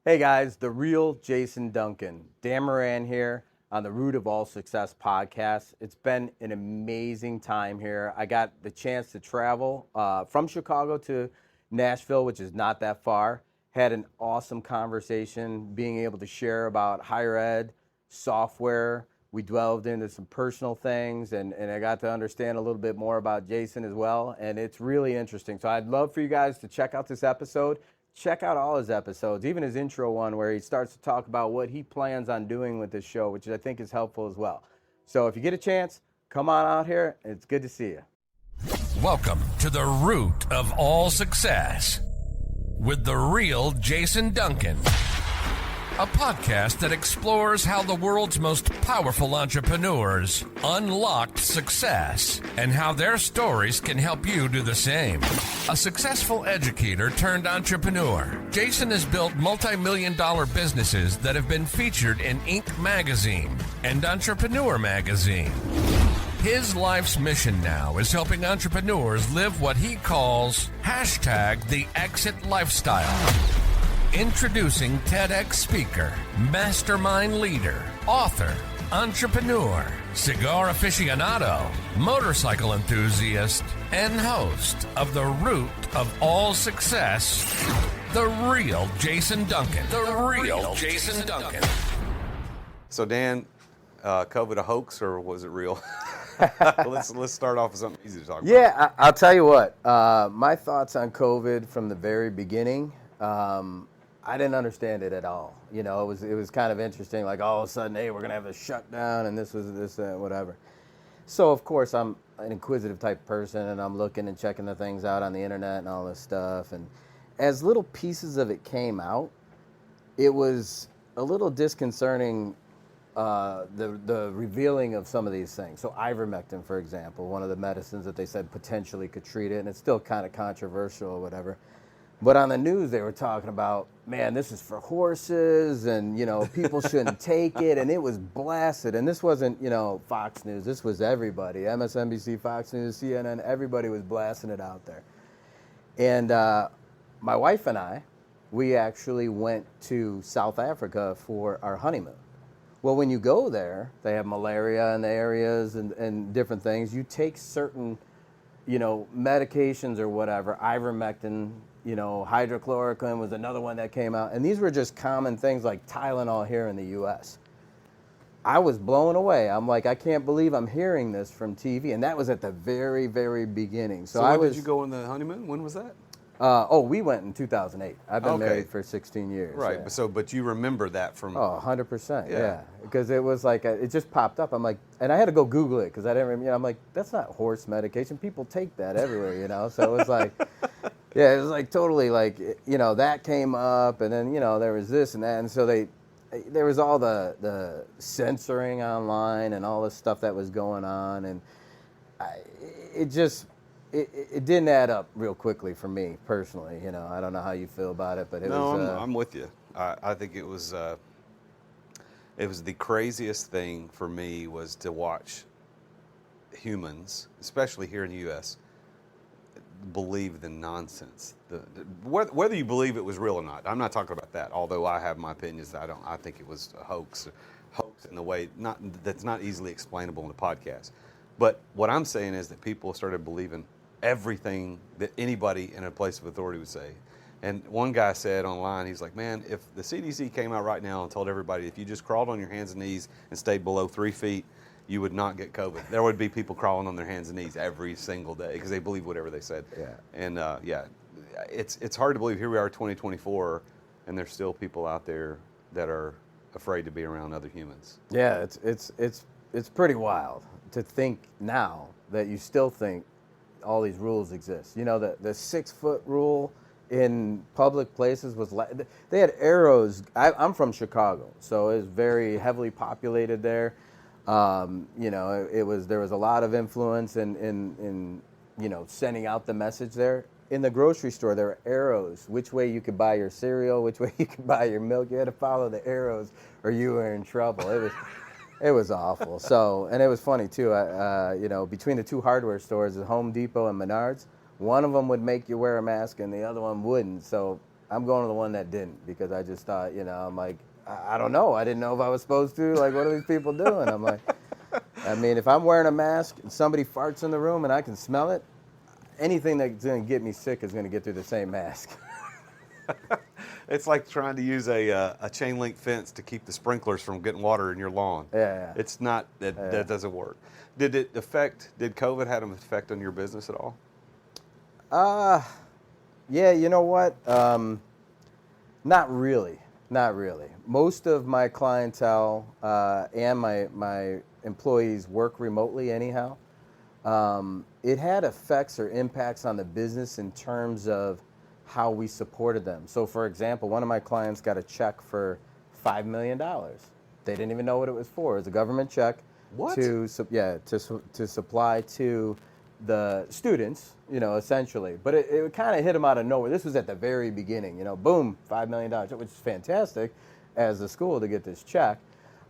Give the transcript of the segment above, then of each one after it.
Hey guys, the real Jason Duncan. Dan Moran here on the Root of All Success podcast. It's been an amazing time here. I got the chance to travel from Chicago to Nashville, which is not that far. Had an awesome conversation, being able to share about higher ed, software. We delved into some personal things, and I got to understand a little bit more about Jason as well, and it's really interesting. So I'd love for you guys to check out this episode. Check out all his episodes, even his intro one where he starts to talk about what he plans on doing with this show, which I think is helpful as well. So if you get a chance, come on out here. It's good to see you. Welcome to the Root of All Success with the real Jason Duncan, a podcast that explores how the world's most powerful entrepreneurs unlocked success and how their stories can help you do the same. A successful educator turned entrepreneur, Jason has built multi-million-dollar businesses that have been featured in Inc. magazine and Entrepreneur magazine. His life's mission now is helping entrepreneurs live what he calls #the exit lifestyle. Introducing TEDx speaker, mastermind leader, author, entrepreneur, cigar aficionado, motorcycle enthusiast, and host of the Root of All Success, the real Jason Duncan. The real Jason Duncan. So Dan, COVID a hoax or was it real? let's start off with something easy to talk about. Yeah, I'll tell you what. My thoughts on COVID from the very beginning. I didn't understand it at all. You know, it was kind of interesting. Like all of a sudden, hey, we're gonna have a shutdown, and this whatever. So of course, I'm an inquisitive type of person, and I'm looking and checking the things out on the internet and all this stuff. And as little pieces of it came out, it was a little disconcerting. The revealing of some of these things. So ivermectin, for example, one of the medicines that they said potentially could treat it, and it's still kind of controversial or whatever. But on the news, they were talking about, man, this is for horses, and, you know, people shouldn't take it, and it was blasted. And this wasn't, you know, Fox News. This was everybody, MSNBC, Fox News, CNN, everybody was blasting it out there. And my wife and I, we actually went to South Africa for our honeymoon. Well, when you go there, they have malaria in the areas and different things. You take certain, you know, medications or whatever, ivermectin, you know, hydrochloroquine was another one that came out. And these were just common things like Tylenol here in the U.S. I was blown away. I'm like, I can't believe I'm hearing this from TV. And that was at the very, very beginning. So when did you go on the honeymoon? When was that? We went in 2008. I've been married for 16 years. Right, yeah. But you remember that from... Oh, 100%, yeah. Because it was like, it just popped up. I'm like, and I had to go Google it because I didn't remember, you know, I'm like, that's not horse medication. People take that everywhere, you know? So it was like, yeah, it was like totally like, you know, that came up and then, you know, there was this and that. And so there was all the censoring online and all this stuff that was going on. And it didn't add up real quickly for me personally. You know, I don't know how you feel about it, but I'm with you. I think it was the craziest thing for me was to watch humans, especially here in the U.S., believe the nonsense. Whether you believe it was real or not, I'm not talking about that. Although I have my opinions, I think it was a hoax in the way that's not easily explainable in a podcast. But what I'm saying is that people started believing everything that anybody in a place of authority would say. And one guy said online, he's like, man, if the CDC came out right now and told everybody if you just crawled on your hands and knees and stayed below 3 feet, you would not get COVID. There would be people crawling on their hands and knees every single day because they believe whatever they said. Yeah. And it's hard to believe here we are 2024 and there's still people out there that are afraid to be around other humans. Yeah, it's pretty wild to think now that you still think all these rules exist. You know, the 6 foot rule in public places was they had arrows. I'm from Chicago, so it was very heavily populated there. You know, there was a lot of influence in you know, sending out the message there. In the grocery store, there were arrows, which way you could buy your cereal, which way you could buy your milk. You had to follow the arrows or you were in trouble. It was awful. So, and it was funny too. You know, between the two hardware stores, the Home Depot and Menards, one of them would make you wear a mask and the other one wouldn't. So I'm going to the one that didn't, because I just thought, I'm like, I don't know. I didn't know if I was supposed to. Like, what are these people doing? I'm like, I mean, if I'm wearing a mask and somebody farts in the room and I can smell it, anything that's going to get me sick is going to get through the same mask. It's like trying to use a chain link fence to keep the sprinklers from getting water in your lawn. Yeah. It's not, that doesn't work. Did COVID have an effect on your business at all? Yeah, you know what? Not really. Not really. Most of my clientele and my employees work remotely anyhow. It had effects or impacts on the business in terms of how we supported them. So, for example, one of my clients got a check for $5 million. They didn't even know what it was for. It was a government check. What? To supply to the students, essentially. But it kind of hit them out of nowhere. This was at the very beginning, boom, $5 million, which is fantastic as a school to get this check.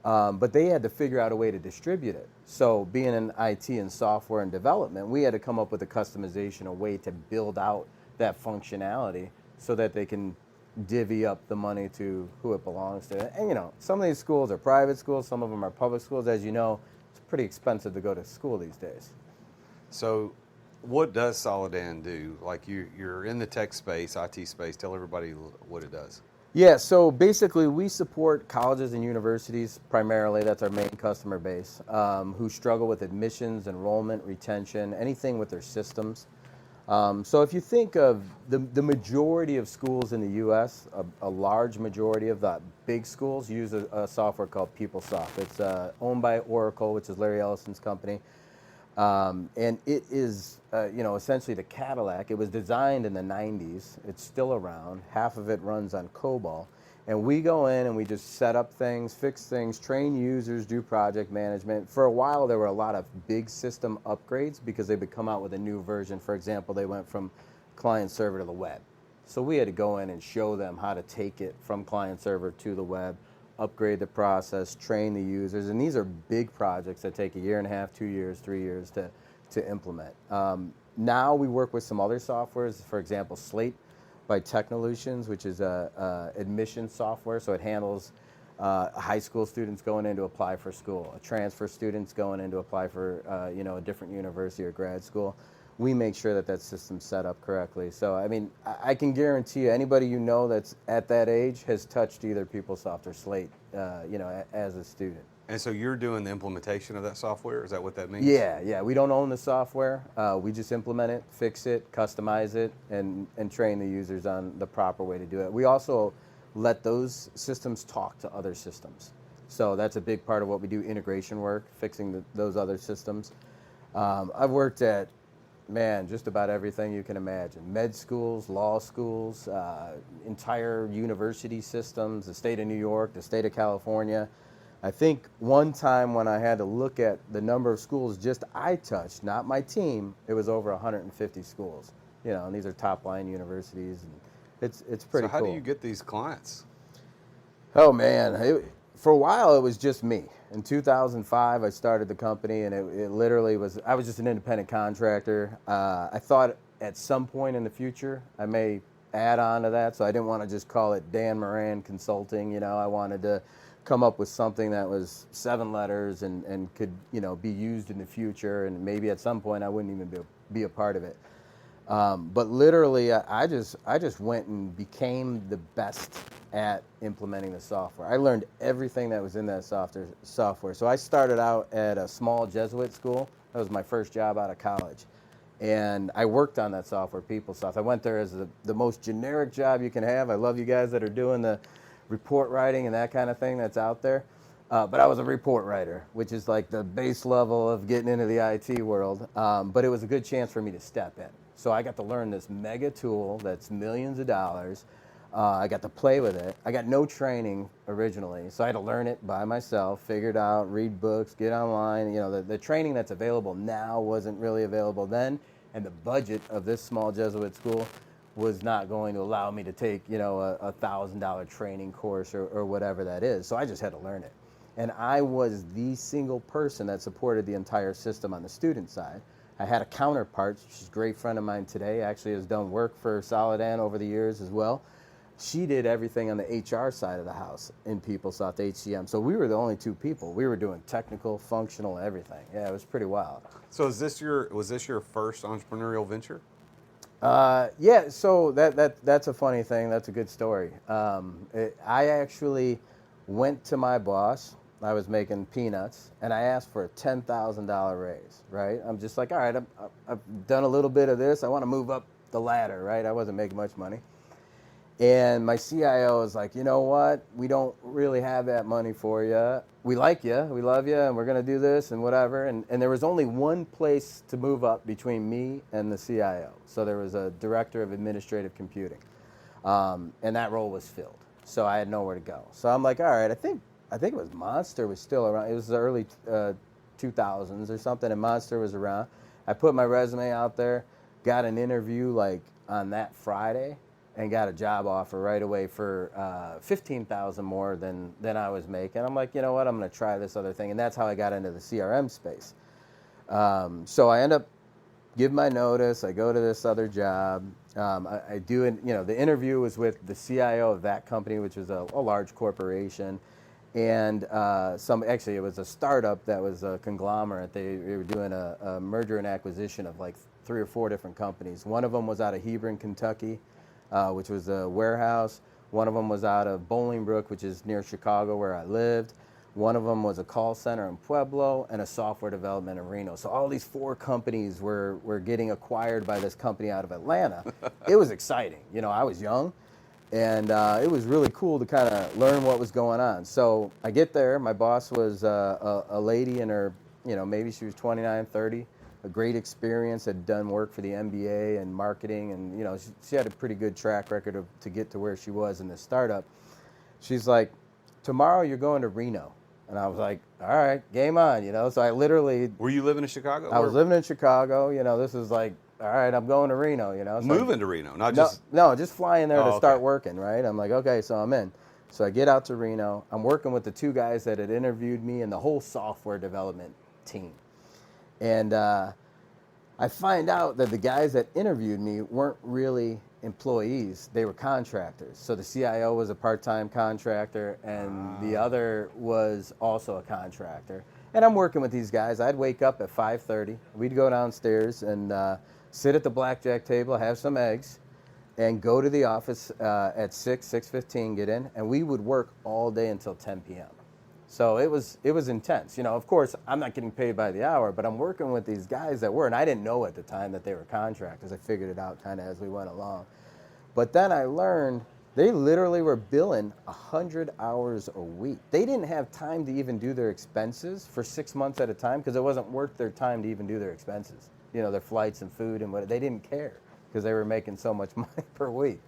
But they had to figure out a way to distribute it. So being in IT and software and development, we had to come up with a customization, a way to build out that functionality so that they can divvy up the money to who it belongs to. And some of these schools are private schools, some of them are public schools. As you know, it's pretty expensive to go to school these days. So what does Solidan do? Like you're in the tech space, IT space. Tell everybody what it does. Yeah, so basically we support colleges and universities primarily. That's our main customer base, who struggle with admissions, enrollment, retention, anything with their systems. So if you think of the majority of schools in the U.S., a large majority of the big schools use a software called PeopleSoft. It's owned by Oracle, which is Larry Ellison's company. And it is, essentially the Cadillac. It was designed in the 90s. It's still around. Half of it runs on COBOL. And we go in and we just set up things, fix things, train users, do project management. For a while, there were a lot of big system upgrades because they would come out with a new version. For example, they went from client server to the web. So we had to go in and show them how to take it from client server to the web, upgrade the process, train the users. And these are big projects that take 1.5 years, 2 years, 3 years to implement. Now we work with some other softwares, for example, Slate by Technolutions, which is a admission software. So it handles high school students going in to apply for school, transfer students going in to apply for a different university or grad school. We make sure that system's set up correctly. So, I mean, I can guarantee you, anybody that's at that age has touched either PeopleSoft or Slate, as a student. And so you're doing the implementation of that software? Is that what that means? Yeah. We don't own the software. We just implement it, fix it, customize it, and train the users on the proper way to do it. We also let those systems talk to other systems. So that's a big part of what we do, integration work, fixing those other systems. I've worked at just about everything you can imagine. Med schools, law schools, entire university systems, the state of New York, the state of California. I think one time when I had to look at the number of schools just I touched, not my team, it was over 150 schools. And these are top line universities. And it's pretty cool. So how do you get these clients? Oh man, for a while it was just me. In 2005, I started the company, and it literally was, I was just an independent contractor. I thought at some point in the future, I may add on to that, so I didn't want to just call it Dan Moran Consulting. I wanted to come up with something that was 7 letters and could, be used in the future, and maybe at some point I wouldn't even be a part of it. But literally, I just went and became the best at implementing the software. I learned everything that was in that software. So I started out at a small Jesuit school. That was my first job out of college. And I worked on that software, PeopleSoft. I went there as the most generic job you can have. I love you guys that are doing the report writing and that kind of thing that's out there. But I was a report writer, which is like the base level of getting into the IT world. But it was a good chance for me to step in. So I got to learn this mega tool that's millions of dollars. I got to play with it. I got no training originally, so I had to learn it by myself, figure it out, read books, get online. The training that's available now wasn't really available then, and the budget of this small Jesuit school was not going to allow me to take, a $1,000 training course or whatever that is. So I just had to learn it. And I was the single person that supported the entire system on the student side. I had a counterpart. She's a great friend of mine today, actually has done work for Solidan over the years as well. she did everything on the HR side of the house in PeopleSoft HCM. So we were the only 2 people. We were doing technical, functional, everything. Yeah, it was pretty wild. So was this your first entrepreneurial venture? Yeah, so that's a funny thing. That's a good story. I actually went to my boss. I was making peanuts, and I asked for a $10,000 raise, right? I'm just like, all right, I've done a little bit of this. I want to move up the ladder, right? I wasn't making much money. And my CIO was like, you know what? We don't really have that money for you. We like you, we love you, and we're going to do this and whatever. And there was only one place to move up between me and the CIO. So there was a director of administrative computing. And that role was filled. So I had nowhere to go. So I'm like, all right, I think it was Monster was still around. It was the early 2000s or something, and Monster was around. I put my resume out there, got an interview like on that Friday, and got a job offer right away for $15,000 more than I was making. I'm like, you know what? I'm going to try this other thing, and that's how I got into the CRM space. So I end up giving my notice. I go to this other job. I do, the interview was with the CIO of that company, which was a large corporation, and actually it was a startup that was a conglomerate. They were doing a merger and acquisition of like 3 or 4 different companies. One of them was out of Hebron, Kentucky, which was a warehouse. One of them was out of Bolingbrook, which is near Chicago where I lived. One of them was a call center in Pueblo and a software development in Reno. So all these 4 companies were getting acquired by this company out of Atlanta. It was exciting. I was young, and it was really cool to kind of learn what was going on. So I get there. My boss was a lady in her, maybe she was 29, 30. A great experience, had done work for the NBA and marketing, and she had a pretty good track record to get to where she was in this startup. She's like, tomorrow you're going to Reno. And I was like, all right, game on, So I literally... Were you living in Chicago? I was living in Chicago. This is like, all right, I'm going to Reno, So moving to Reno, not just... No, just flying there to start working, right? I'm like, okay, so I'm in. So I get out to Reno. I'm working with the 2 guys that had interviewed me and the whole software development team. And I find out that the guys that interviewed me weren't really employees. They were contractors. So the CIO was a part-time contractor, and the other was also a contractor. And I'm working with these guys. I'd wake up at 5:30. We'd go downstairs and sit at the blackjack table, have some eggs, and go to the office at 6:15, get in, and we would work all day until 10 p.m. So it was intense. Of course, I'm not getting paid by the hour, but I'm working with these guys that were, and I didn't know at the time that they were contractors. I figured it out kind of as we went along. But then I learned they literally were billing 100 hours a week. They didn't have time to even do their expenses for 6 months at a time because it wasn't worth their time to even do their expenses. Their flights and food and what, they didn't care because they were making so much money per week.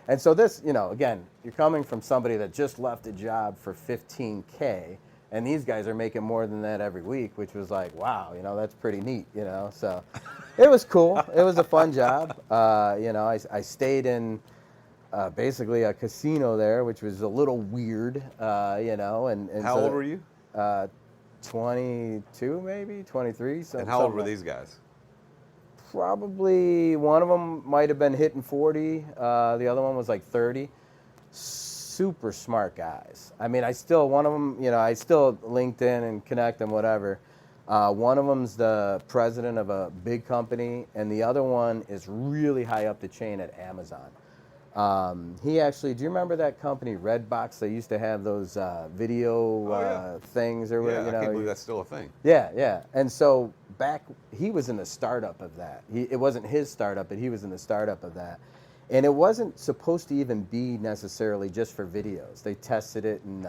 And so this, again, you're coming from somebody that just left a job for $15K, and these guys are making more than that every week, which was like, wow, that's pretty neat, So it was cool. It was a fun job. I stayed in basically a casino there, which was a little weird, And how old were you? 22, maybe 23. And how old were these guys? Probably one of them might have been hitting 40. The other one was like 30. Super smart guys. I mean, I still LinkedIn and connect and whatever. One of them's the president of a big company, and the other one is really high up the chain at Amazon. He actually, do you remember that company, Redbox? They used to have those video things or whatever. I can't believe that's still a thing. Yeah. And so he was in the startup of that. It wasn't his startup, but he was in the startup of that. And it wasn't supposed to even be necessarily just for videos. They tested it in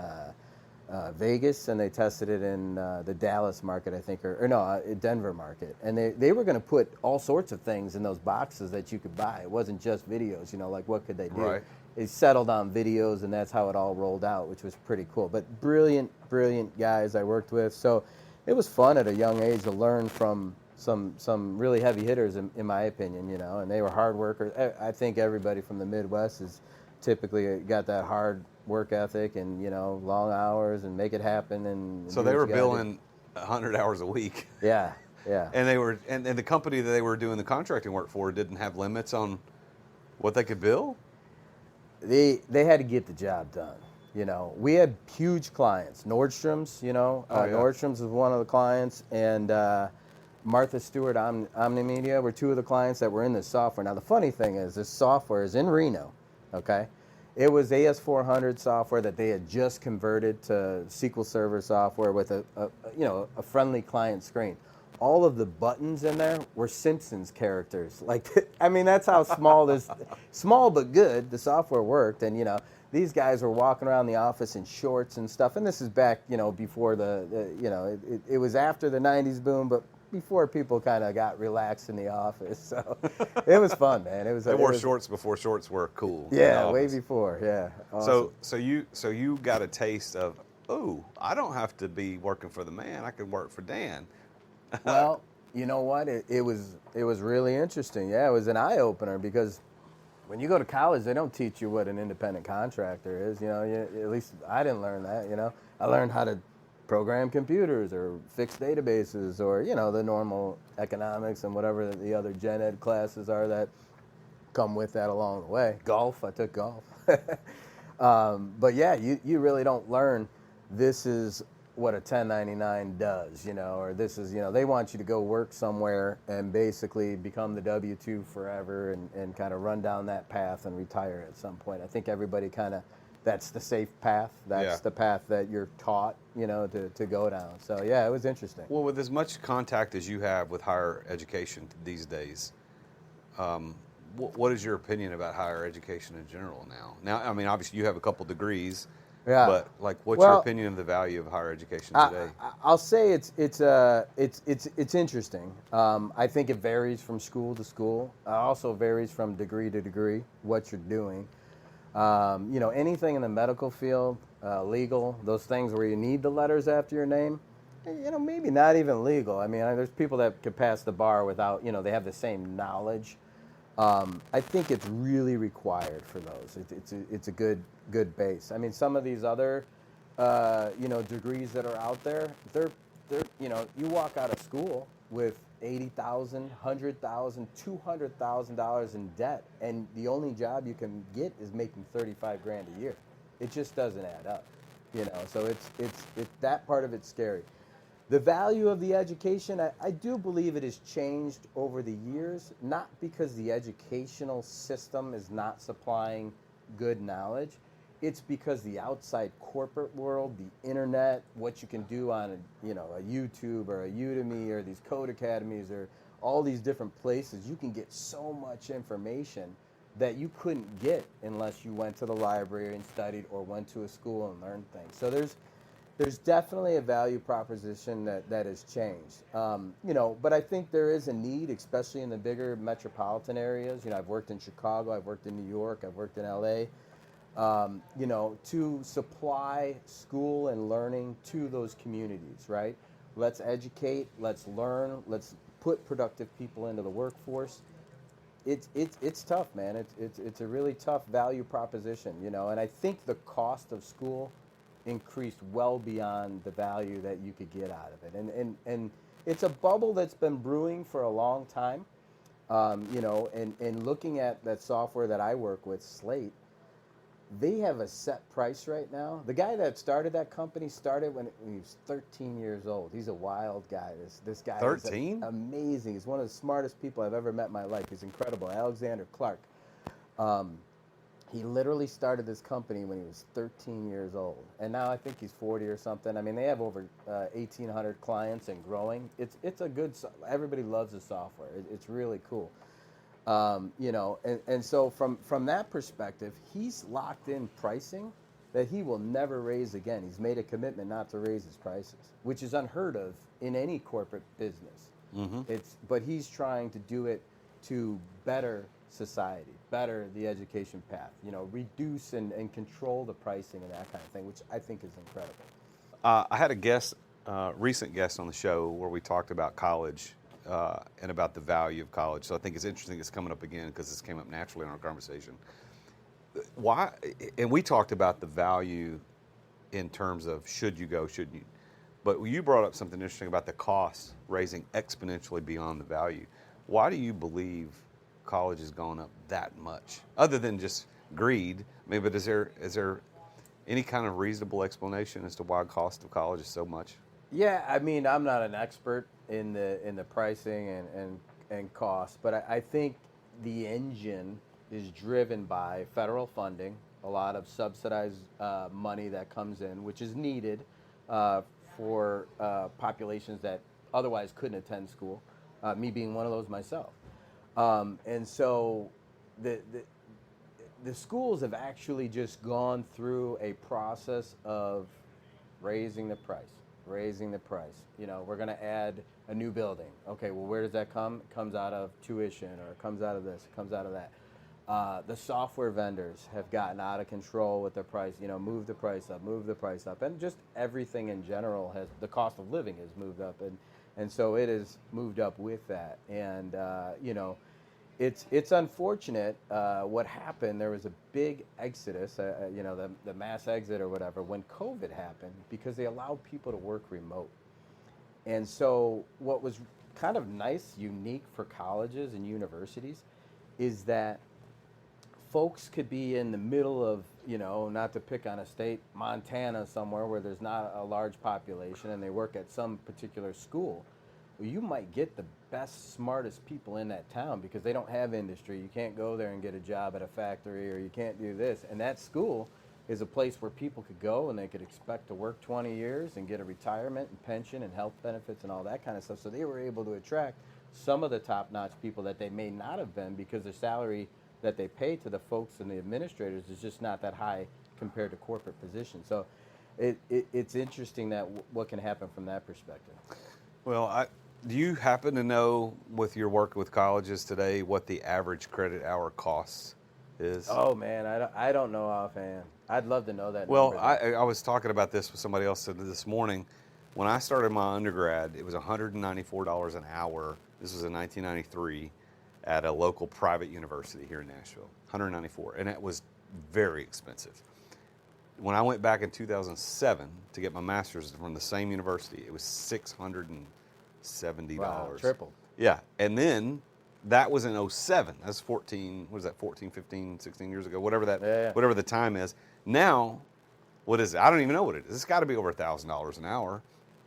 Vegas, and they tested it in the Dallas market, I think, or no, Denver market. And they were going to put all sorts of things in those boxes that you could buy. It wasn't just videos, like what could they do? Right. They settled on videos, and that's how it all rolled out, which was pretty cool. But brilliant guys I worked with. So it was fun at a young age to learn from some really heavy hitters, in my opinion, and they were hard workers. I think everybody from the Midwest is typically got that hard work ethic and long hours and make it happen. And so they were billing 100 hours a week. Yeah. And they were, and the company that they were doing the contracting work for didn't have limits on what they could bill. they had to get the job done. You know, we had huge clients. Nordstrom's, Nordstrom's was one of the clients, and Martha Stewart Omnimedia were two of the clients that were in this software. Now, the funny thing is, this software is in Reno, okay? It was AS400 software that they had just converted to SQL Server software with a friendly client screen. All of the buttons in there were Simpsons characters. Like, I mean, that's how small but good, the software worked. And, these guys were walking around the office in shorts and stuff. And this is back, before it was after the 90s boom, but before people kind of got relaxed in the office. So it was fun, man. They wore shorts before shorts were cool. Yeah, way before. Yeah. Awesome. So you got a taste of, I don't have to be working for the man. I can work for Dan. Well, you know what? It was really interesting. Yeah, it was an eye opener because when you go to college, they don't teach you what an independent contractor is. At least I didn't learn that. I learned how to program computers or fix databases or the normal economics and whatever the other gen ed classes are that come with that along the way. Golf, I took golf. But yeah, you really don't learn this is what a 1099 does, or this is, they want you to go work somewhere and basically become the W-2 forever and kind of run down that path and retire at some point. I think everybody that's the safe path. That's the path that you're taught, to go down. So yeah, it was interesting. Well, with as much contact as you have with higher education these days, what is your opinion about higher education in general now? Now, I mean, obviously you have a couple degrees. Yeah. But what's your opinion of the value of higher education today? I'll say it's interesting. I think it varies from school to school. Also varies from degree to degree what you're doing. Anything in the medical field, legal, those things where you need the letters after your name, maybe not even legal. I mean, there's people that could pass the bar without, they have the same knowledge. I think it's really required for those. It's a good base. I mean, some of these other, degrees that are out there, they're you walk out of school with $80,000, $100,000, $200,000 in debt, and the only job you can get is making $35,000 a year. It just doesn't add up, So it's that part of it's scary. The value of the education, I do believe it has changed over the years, not because the educational system is not supplying good knowledge. It's because the outside corporate world, the internet, what you can do on a YouTube or a Udemy or these code academies or all these different places, you can get so much information that you couldn't get unless you went to the library and studied or went to a school and learned things. So there's definitely a value proposition that has changed. But I think there is a need, especially in the bigger metropolitan areas. I've worked in Chicago, I've worked in New York, I've worked in LA, to supply school and learning to those communities, right? Let's educate, let's learn, let's put productive people into the workforce. It's tough, man. It's a really tough value proposition, and I think the cost of school increased well beyond the value that you could get out of it. And it's a bubble that's been brewing for a long time. And looking at that software that I work with, Slate, they have a set price right now. The guy that started that company started when he was 13 years old. He's a wild guy. This guy 13? is amazing. He's one of the smartest people I've ever met in my life. He's incredible. Alexander Clark. He literally started this company when he was 13 years old, and now I think he's 40 or something. I mean, they have over 1,800 clients and growing. It's a good. Everybody loves the software. It's really cool. And so from that perspective, he's locked in pricing that he will never raise again. He's made a commitment not to raise his prices, which is unheard of in any corporate business. Mm-hmm. But he's trying to do it to better society, better the education path, reduce and control the pricing and that kind of thing, which I think is incredible. I had a recent guest on the show where we talked about college and about the value of college. So I think it's interesting it's coming up again because this came up naturally in our conversation. Why? And we talked about the value in terms of should you go, shouldn't you? But you brought up something interesting about the costs raising exponentially beyond the value. Why do you believe college has gone up that much? Other than just greed. I mean, but is there any kind of reasonable explanation as to why the cost of college is so much? Yeah, I mean, I'm not an expert in the pricing and cost, but I think the engine is driven by federal funding, a lot of subsidized money that comes in, which is needed uh, for populations that otherwise couldn't attend school. Me being one of those myself, and so the the schools have actually just gone through a process of raising the price, raising the price. You know, we're going to add a new building. Okay, well, where does that come? It comes out of tuition, or it comes out of this, it comes out of that. The software vendors have gotten out of control with their price. You know, move the price up, move the price up, and just everything in general has, the cost of living has moved up, and so it has moved up with that. And you know, it's unfortunate what happened. There was a big exodus, you know, the mass exit or whatever, when COVID happened, because they allowed people to work remote. And so what was kind of nice, unique for colleges and universities is that folks could be in the middle of, you know, not to pick on a state, Montana somewhere where there's not a large population, and they work at some particular school. Well, you might get the best, smartest people in that town because they don't have industry. You can't go there and get a job at a factory, or you can't do this. And that school is a place where people could go and they could expect to work 20 years and get a retirement and pension and health benefits and all that kind of stuff. So they were able to attract some of the top-notch people that they may not have been, because the salary that they pay to the folks and the administrators is just not that high compared to corporate positions. So it's interesting that what can happen from that perspective. Well, do you happen to know, with your work with colleges today, what the average credit hour cost is? Oh man, I don't know offhand. I'd love to know that. Well, number. I was talking about this with somebody else this morning. When I started my undergrad, it was $194 an hour. This was in 1993 at a local private university here in Nashville. $194, and it was very expensive. When I went back in 2007 to get my master's from the same university, it was $670. Wow, tripled. Yeah, and then that was in 07. That's 14, what is that, 14, 15, 16 years ago, whatever that, Yeah. whatever the time is. Now, what is it? I don't even know what it is. It's got to be over $1,000 an hour,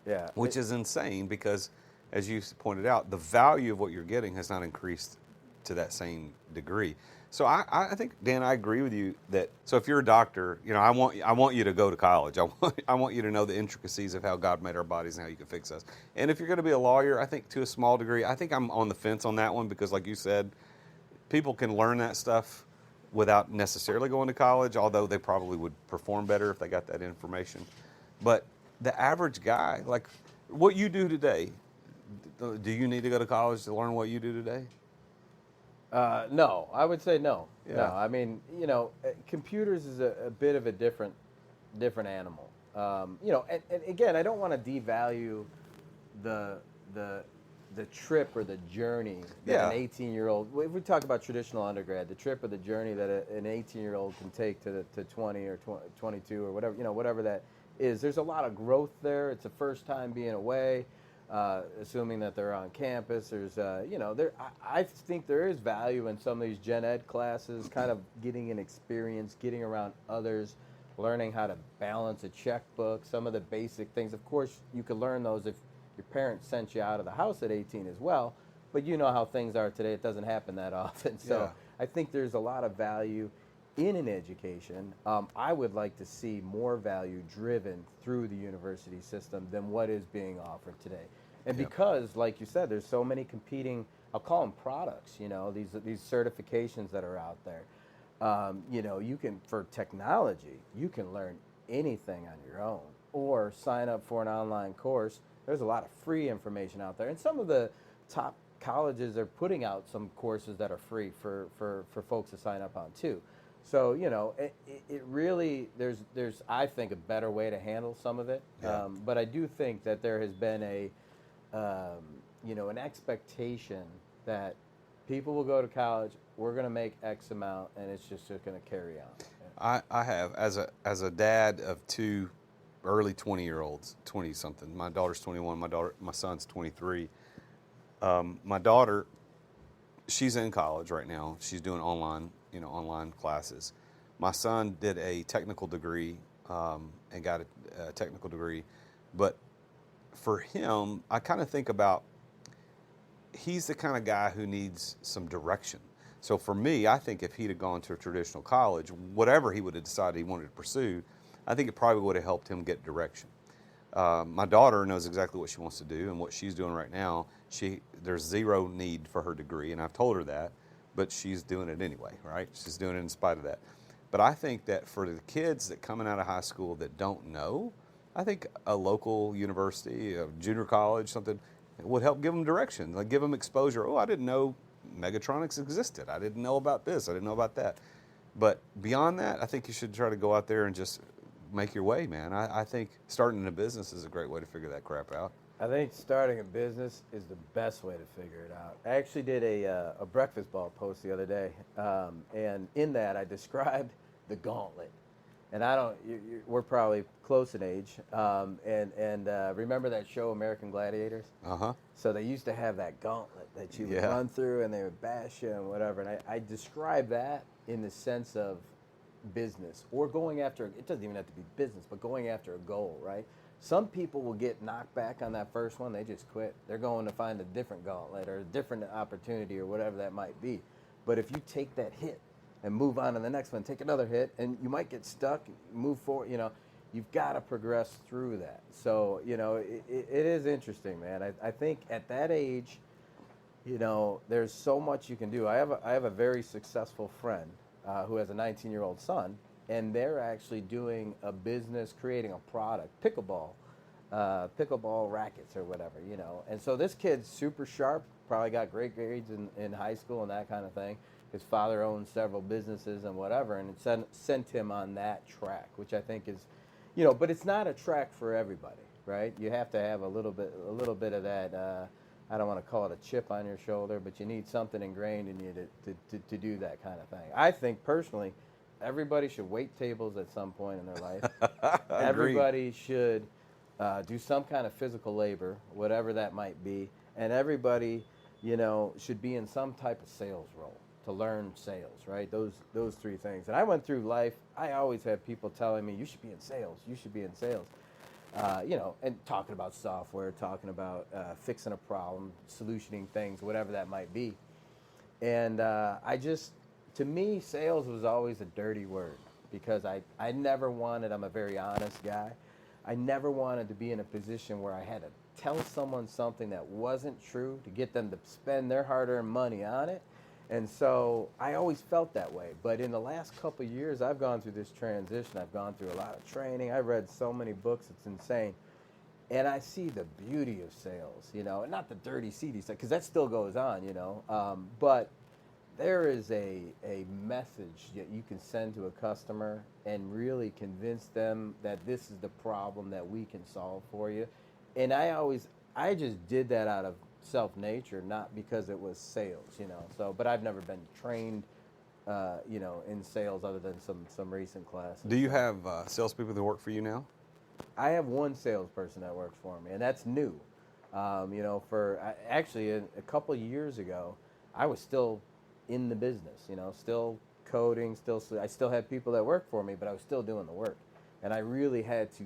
Yeah. which is insane because, as you pointed out, the value of what you're getting has not increased to that same degree. So I think, Dan, I agree with you that, so if you're a doctor, you know, I want you to go to college. I want you to know the intricacies of how God made our bodies and how you can fix us. And if you're going to be a lawyer, I think to a small degree, I think I'm on the fence on that one because, like you said, people can learn that stuff without necessarily going to college, although they probably would perform better if they got that information. But the average guy, like what you do today, do you need to go to college to learn what you do today? No, I would say no. Yeah. No, I mean, you know, computers is a bit of a different animal. You know, and again, I don't want to devalue the trip or the journey that an 18-year-old. If we talk about traditional undergrad, the trip or the journey that an 18-year-old can take to 20 or 22 or whatever, you know, whatever that is. There's a lot of growth there. It's the first time being away. Assuming that they're on campus, there's, you know, I think there is value in some of these gen ed classes, kind of getting an experience, getting around others, learning how to balance a checkbook, some of the basic things. Of course, you could learn those if your parents sent you out of the house at 18 as well, but you know how things are today. It doesn't happen that often. So Yeah. I think there's a lot of value in an education. I would like to see more value driven through the university system than what is being offered today. And because, like you said, there's so many competing, I'll call them products, you know, these certifications that are out there. You know, you can, for technology, you can learn anything on your own or sign up for an online course. There's a lot of free information out there. And some of the top colleges are putting out some courses that are free for folks to sign up on too. So, you know, it really, there's I think, a better way to handle some of it. Yeah. But I do think that there has been you know, an expectation that people will go to college, we're going to make X amount, and it's just going to carry on. I have, as a dad of two early 20-year-olds, 20-something. My daughter's 21. My son's 23. My daughter, she's in college right now. She's doing online classes. My son did a technical degree and got a technical degree, but for him, I kind of think about he's the kind of guy who needs some direction. So for me, I think if he'd have gone to a traditional college, whatever he would have decided he wanted to pursue, I think it probably would have helped him get direction. My daughter knows exactly what she wants to do and what she's doing right now. There's zero need for her degree, and I've told her that, but she's doing it anyway, right? She's doing it in spite of that. But I think that for the kids that coming out of high school that don't know, I think a local university, a junior college, something would help give them direction, like give them exposure. Oh, I didn't know Megatronics existed. I didn't know about this. I didn't know about that. But beyond that, I think you should try to go out there and just make your way, man. I think starting a business is a great way to figure that crap out. I think starting a business is the best way to figure it out. I actually did a breakfast ball post the other day, and in that I described the gauntlet. And I don't, we're probably close in age, and remember that show American Gladiators? Uh-huh. So they used to have that gauntlet that you would Yeah. run through, and they would bash you and whatever. And I describe that in the sense of business, or going after, it doesn't even have to be business, but going after a goal, right? Some people will get knocked back on that first one, they just quit. They're going to find a different gauntlet or a different opportunity or whatever that might be. But if you take that hit and move on to the next one, take another hit, and you might get stuck, move forward, you've got to progress through that. So, it is interesting, man. I think at that age, there's so much you can do. I have a very successful friend who has a 19-year-old son, and they're actually doing a business, creating a product, pickleball rackets or whatever, And so this kid's super sharp, probably got great grades in high school and that kind of thing. His father owns several businesses and whatever, and it sent him on that track, which I think is, but it's not a track for everybody, right? You have to have a little bit of that. I don't want to call it a chip on your shoulder, but you need something ingrained in you to do that kind of thing. I think personally, everybody should wait tables at some point in their life. Everybody should do some kind of physical labor, whatever that might be, and everybody, should be in some type of sales role to learn sales, right? Those three things. And I went through life, I always had people telling me, you should be in sales, you should be in sales. And talking about software, talking about fixing a problem, solutioning things, whatever that might be. And to me, sales was always a dirty word because I never wanted, I'm a very honest guy, I never wanted to be in a position where I had to tell someone something that wasn't true to get them to spend their hard-earned money on it. And so I always felt that way. But in the last couple of years, I've gone through this transition. I've gone through a lot of training. I read so many books, it's insane. And I see the beauty of sales, and not the dirty, seedy stuff, because that still goes on, but there is a message that you can send to a customer and really convince them that this is the problem that we can solve for you. And I just did that out of self-nature, not because it was sales, So, but I've never been trained, in sales other than some recent classes. Do you have salespeople that work for you now? I have one salesperson that works for me, and that's new. Actually a couple of years ago, I was still in the business, still coding, I still had people that worked for me, but I was still doing the work, and I really had to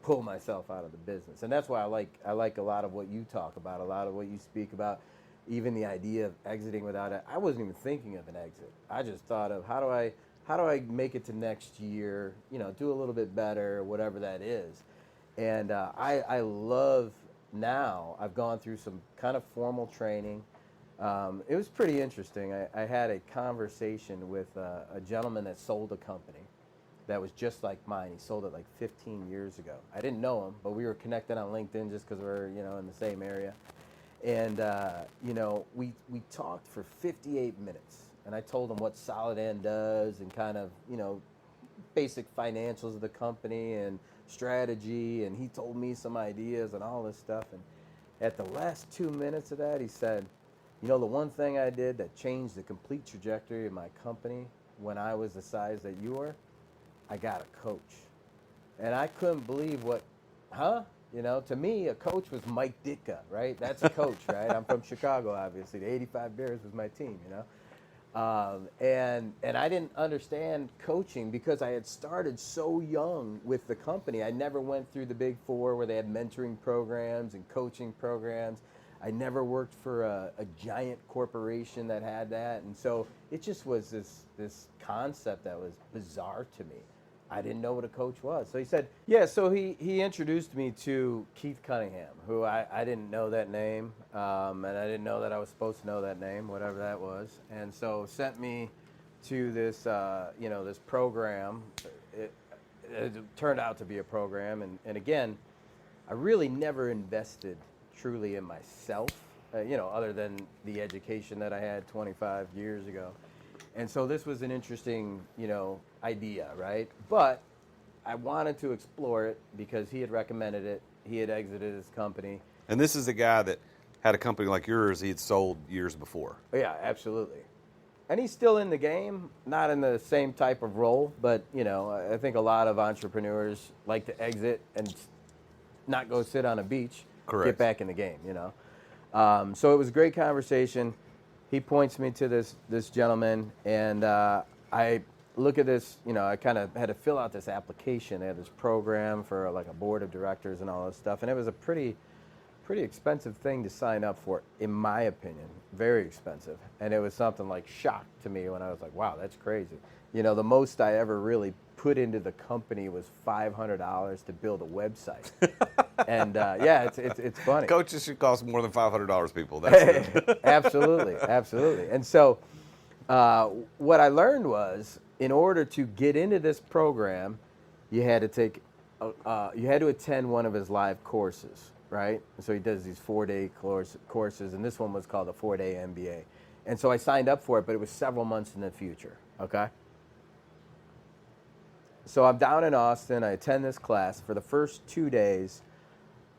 pull myself out of the business. And that's why I like a lot of what you talk about, a lot of what you speak about, even the idea of exiting without it. I wasn't even thinking of an exit. I just thought of how do I make it to next year, do a little bit better, whatever that is. And I love now, I've gone through some kind of formal training. It was pretty interesting. I had a conversation with a gentleman that sold a company that was just like mine. He sold it like 15 years ago. I didn't know him, but we were connected on LinkedIn just because we're in the same area. And we talked for 58 minutes, and I told him what Solidan does and kind of basic financials of the company and strategy, and he told me some ideas and all this stuff. And at the last 2 minutes of that, he said, the one thing I did that changed the complete trajectory of my company when I was the size that you were, I got a coach. And I couldn't believe to me, a coach was Mike Ditka, right? That's a coach, right? I'm from Chicago, obviously. The 85 Bears was my team, And I didn't understand coaching because I had started so young with the company. I never went through the big four where they had mentoring programs and coaching programs. I never worked for a giant corporation that had that. And so it just was this concept that was bizarre to me. I didn't know what a coach was. So he said, yeah, so he introduced me to Keith Cunningham, who I didn't know that name, and I didn't know that I was supposed to know that name, whatever that was. And so sent me to this, this program. It turned out to be a program. And again, I really never invested truly in myself, other than the education that I had 25 years ago. And so this was an interesting, idea, right? But I wanted to explore it because he had recommended it. He had exited his company. And this is a guy that had a company like yours he had sold years before. Yeah, absolutely. And he's still in the game, not in the same type of role, but, I think a lot of entrepreneurs like to exit and not go sit on a beach, Correct. Get back in the game, So it was a great conversation. He points me to this gentleman, and I look at this, I kind of had to fill out this application. They had this program for like a board of directors and all this stuff, and it was a pretty expensive thing to sign up for, in my opinion, very expensive. And it was something like shock to me when I was like, wow, that's crazy. The most I ever really put into the company was $500 to build a website. And it's funny. Coaches should cost more than $500, people. That's it. Absolutely. And so what I learned was, in order to get into this program, you had to attend one of his live courses, right? So he does these 4-day courses, and this one was called the 4-day MBA. And so I signed up for it, but it was several months in the future, okay? So I'm down in Austin. I attend this class. For the first 2 days,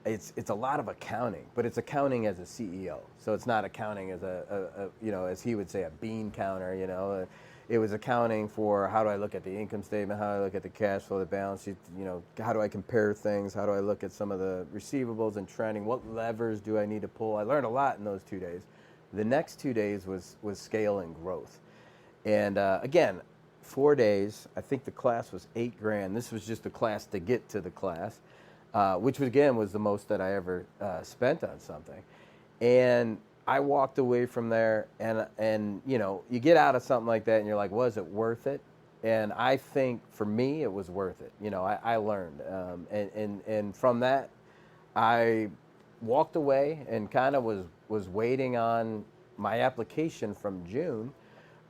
it's a lot of accounting, but it's accounting as a CEO. So it's not accounting as as he would say, a bean counter, It was accounting for how do I look at the income statement, how do I look at the cash flow, the balance sheet, how do I compare things, how do I look at some of the receivables and trending, what levers do I need to pull? I learned a lot in those 2 days. The next 2 days was scale and growth. And again, 4 days, I think the class was $8,000. This was just a class to get to the class. Which was the most that I ever spent on something. And I walked away from there, and you get out of something like that, and you're like, was it worth it? And I think for me, it was worth it. I learned, and from that, I walked away and kind of was waiting on my application from June.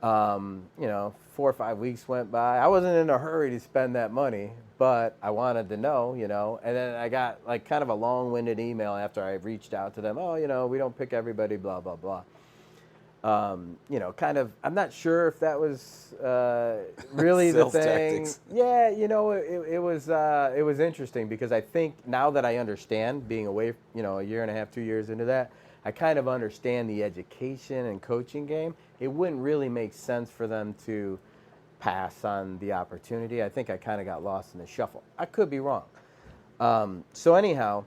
4 or 5 weeks went by. I wasn't in a hurry to spend that money, but I wanted to know, and then I got like kind of a long-winded email after I reached out to them. Oh, we don't pick everybody, blah, blah, blah. Kind of, I'm not sure if that was really the thing. Tactics. Yeah, it was interesting because I think now that I understand being away, a year and a half, 2 years into that, I kind of understand the education and coaching game. It wouldn't really make sense for them to pass on the opportunity. I think I kind of got lost in the shuffle. I could be wrong. So anyhow,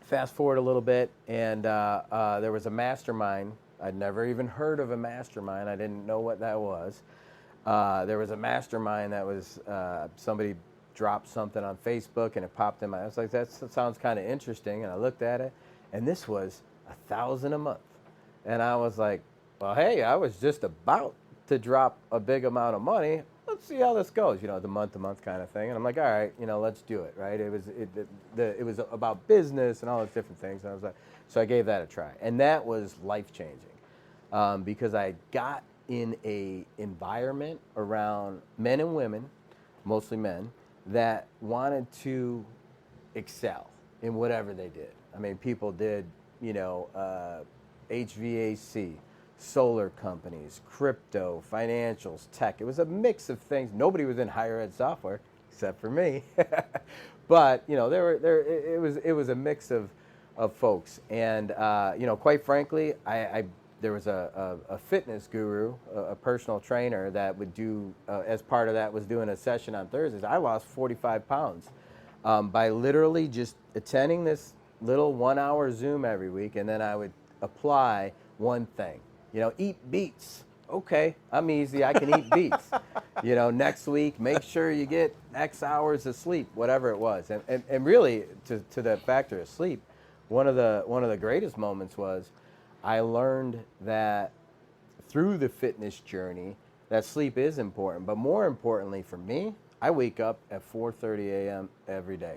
fast forward a little bit, and there was a mastermind. I'd never even heard of a mastermind. I didn't know what that was. There was a mastermind that was somebody dropped something on Facebook, and it popped in my. I was like, that sounds kind of interesting, and I looked at it, and this was $1,000 a month, and I was like, well, hey, I was just about to drop a big amount of money. Let's see how this goes, the month-to-month kind of thing. And I'm like, all right, let's do it, right? It was about business and all those different things. And I was like, so I gave that a try, and that was life-changing because I got in a environment around men and women, mostly men, that wanted to excel in whatever they did. I mean, people did, HVAC, solar companies, crypto, financials, tech. It was a mix of things. Nobody was in higher ed software except for me, but it was a mix of folks. And quite frankly, there was a fitness guru, a personal trainer that would do as part of that was doing a session on Thursdays. I lost 45 pounds by literally just attending this little 1 hour Zoom every week, and then I would apply one thing. Eat beets. okay, I'm easy. I can eat beets. Next week, make sure you get X hours of sleep, whatever it was. And really, to that factor of sleep, one of the greatest moments was I learned that through the fitness journey that sleep is important. But more importantly for me, I wake up at 4:30 a.m. every day.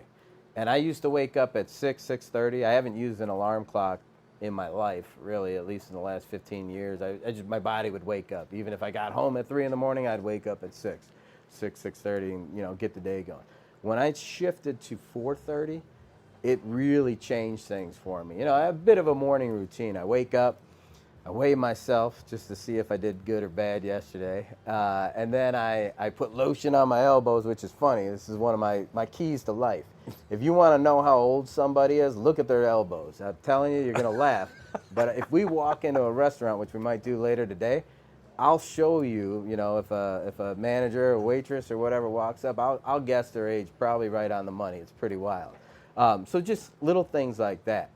And I used to wake up at 6:30. I haven't used an alarm clock in my life, really, at least in the last 15 years. My body would wake up. Even if I got home at 3 in the morning, I'd wake up at 6:30, and get the day going. When I shifted to 4:30, it really changed things for me. I have a bit of a morning routine. I wake up, I weigh myself just to see if I did good or bad yesterday. And then I put lotion on my elbows, which is funny. This is one of my keys to life. If you want to know how old somebody is, look at their elbows. I'm telling you, you're going to laugh. But if we walk into a restaurant, which we might do later today, I'll show you, if a manager or waitress or whatever walks up, I'll guess their age probably right on the money. It's pretty wild. So just little things like that.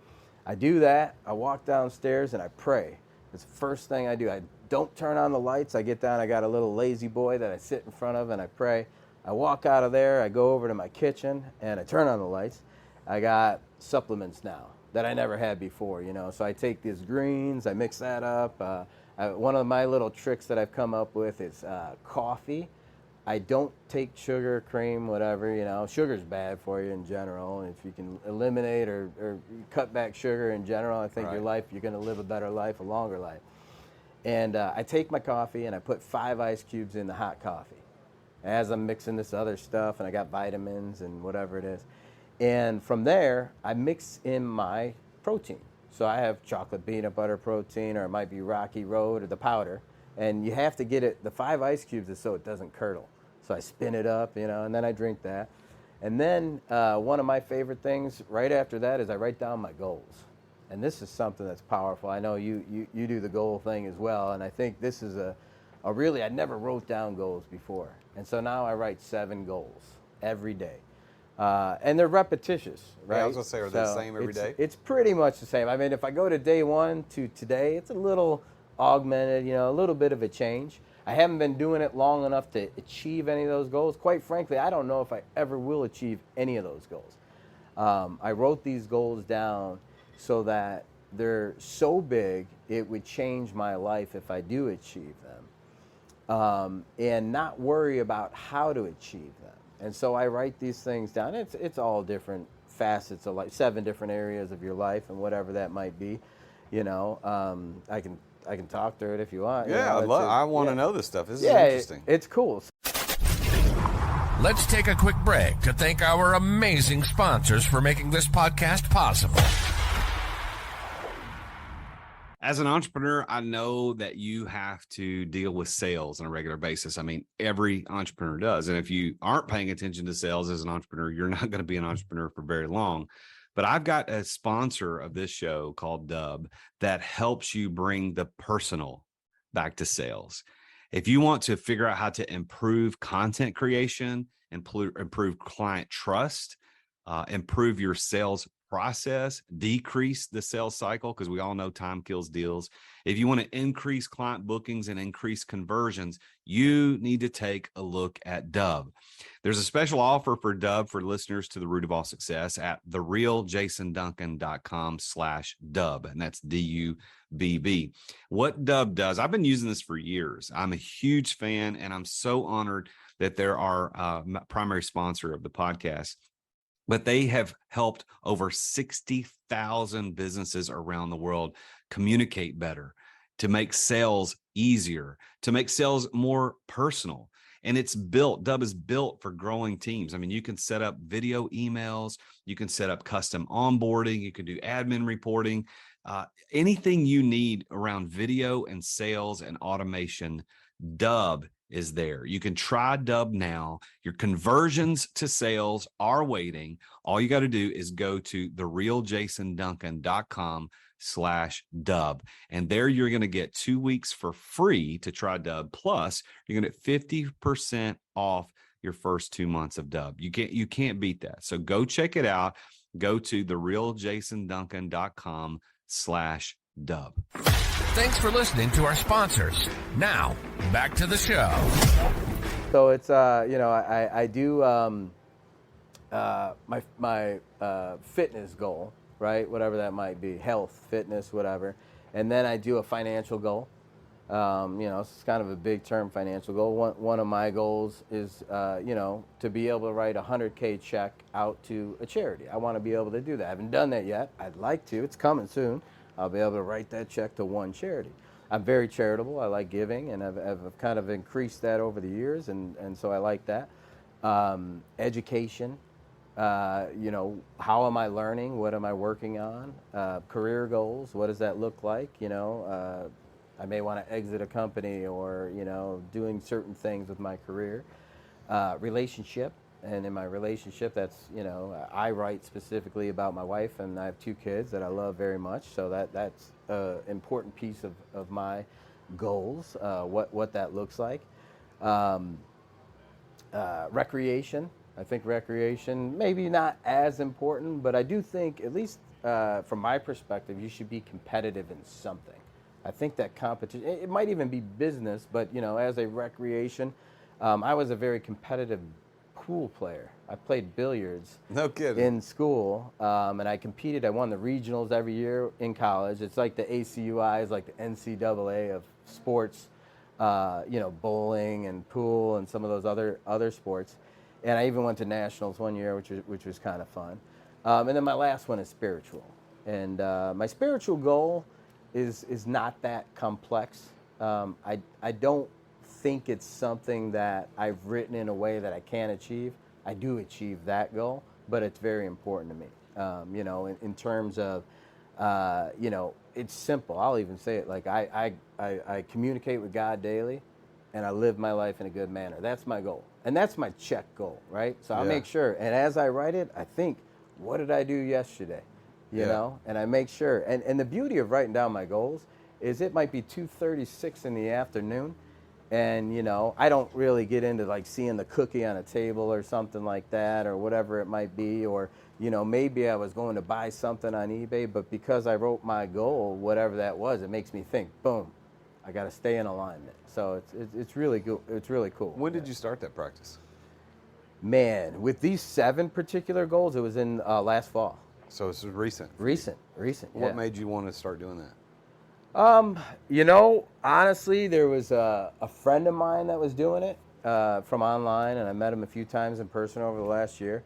I do that. I walk downstairs and I pray. It's the first thing I do. I don't turn on the lights. I get down. I got a little lazy boy that I sit in front of and I pray. I walk out of there. I go over to my kitchen and I turn on the lights. I got supplements now that I never had before, So I take these greens. I mix that up. One of my little tricks that I've come up with is coffee. I don't take sugar, cream, whatever, Sugar's bad for you in general. If you can eliminate or cut back sugar in general, I think your life, you're going to live a better life, a longer life. And I take my coffee and I put 5 ice cubes in the hot coffee as I'm mixing this other stuff, and I got vitamins and whatever it is. And from there, I mix in my protein. So I have chocolate peanut butter protein, or it might be Rocky Road or the powder. And you have to get it, the 5 ice cubes is so it doesn't curdle. So I spin it up, and then I drink that. And then one of my favorite things right after that is I write down my goals. And this is something that's powerful. I know you do the goal thing as well. And I think this is a really, I never wrote down goals before. And so now I write 7 goals every day. And they're repetitious, right? Yeah, I was going to say, are they the same every day? It's pretty much the same. I mean, if I go to day 1 to today, it's a little augmented, a little bit of a change. I haven't been doing it long enough to achieve any of those goals. Quite frankly, I don't know if I ever will achieve any of those goals. I wrote these goals down so that they're so big it would change my life if I do achieve them, and not worry about how to achieve them. And so I write these things down. It's all different facets of life, 7 different areas of your life, and whatever that might be. I can talk through it if you want. Yeah, I want to know this stuff. This is interesting. It's cool. Let's take a quick break to thank our amazing sponsors for making this podcast possible. As an entrepreneur, I know that you have to deal with sales on a regular basis. I mean, every entrepreneur does. And if you aren't paying attention to sales as an entrepreneur, you're not going to be an entrepreneur for very long. But I've got a sponsor of this show called Dub that helps you bring the personal back to sales. If you want to figure out how to improve content creation, improve client trust, improve your sales process, decrease the sales cycle, because we all know time kills deals. If you want to increase client bookings and increase conversions, you need to take a look at Dub. There's a special offer for Dub for listeners to The Root of All Success at therealjasonduncan.com/Dub, and that's DUBB. What Dub does, I've been using this for years. I'm a huge fan, and I'm so honored that they're our primary sponsor of the podcast. But they have helped over 60,000 businesses around the world communicate better, to make sales easier, to make sales more personal. And Dub is built for growing teams. I mean, you can set up video emails, you can set up custom onboarding, you can do admin reporting, anything you need around video and sales and automation. Dub is there. You can try Dub now. Your conversions to sales are waiting. All you got to do is go to therealjasonduncan.com/Dub. And there you're going to get 2 weeks for free to try Dub. Plus, you're going to get 50% off your first 2 months of Dub. You can't beat that. So go check it out. Go to therealjasonduncan.com/Dub. Thanks for listening to our sponsors. Now, back to the show. So it's I do my fitness goal, right? Whatever that might be, health, fitness, whatever, and then I do a financial goal. It's kind of a big term, financial goal. One of my goals is to be able to write a $100K check out to a charity. I want to be able to do that. I haven't done that yet. I'd like to. It's coming soon. I'll be able to write that check to one charity. I'm very charitable. I like giving, and I've kind of increased that over the years, and so I like that. Education, how am I learning? What am I working on? Career goals, what does that look like? I may want to exit a company or, doing certain things with my career. Relationship, and in my relationship, that's, I write specifically about my wife, and I have 2 kids that I love very much, so that's an important piece of my goals, what that looks like. Recreation, I think recreation, maybe not as important, but I do think, at least from my perspective, you should be competitive in something. I think that competition, it might even be business, but as a recreation, I was a very competitive pool player. I played billiards. No kidding. In school, and I competed. I won the regionals every year in college. It's like the ACUI is like the NCAA of sports, bowling and pool and some of those other sports. And I even went to nationals one year, which was kind of fun. And then my last one is spiritual. And my spiritual goal is not that complex. I don't think it's something that I've written in a way that I can achieve. I do achieve that goal, but it's very important to me. In terms of, it's simple. I'll even say it like I communicate with God daily, and I live my life in a good manner. That's my goal, and that's my check goal, right? So I'll make sure. And as I write it, I think, what did I do yesterday? You know, and I make sure. And the beauty of writing down my goals is it might be 2:36 in the afternoon. And, I don't really get into like seeing the cookie on a table or something like that or whatever it might be. Or, maybe I was going to buy something on eBay, but because I wrote my goal, whatever that was, it makes me think, boom, I got to stay in alignment. So it's really cool. It's really cool. When did you start that practice? Man, with these 7 particular goals, it was in last fall. So it's recent. Recent. What made you want to start doing that? Honestly, there was a friend of mine that was doing it from online, and I met him a few times in person over the last year.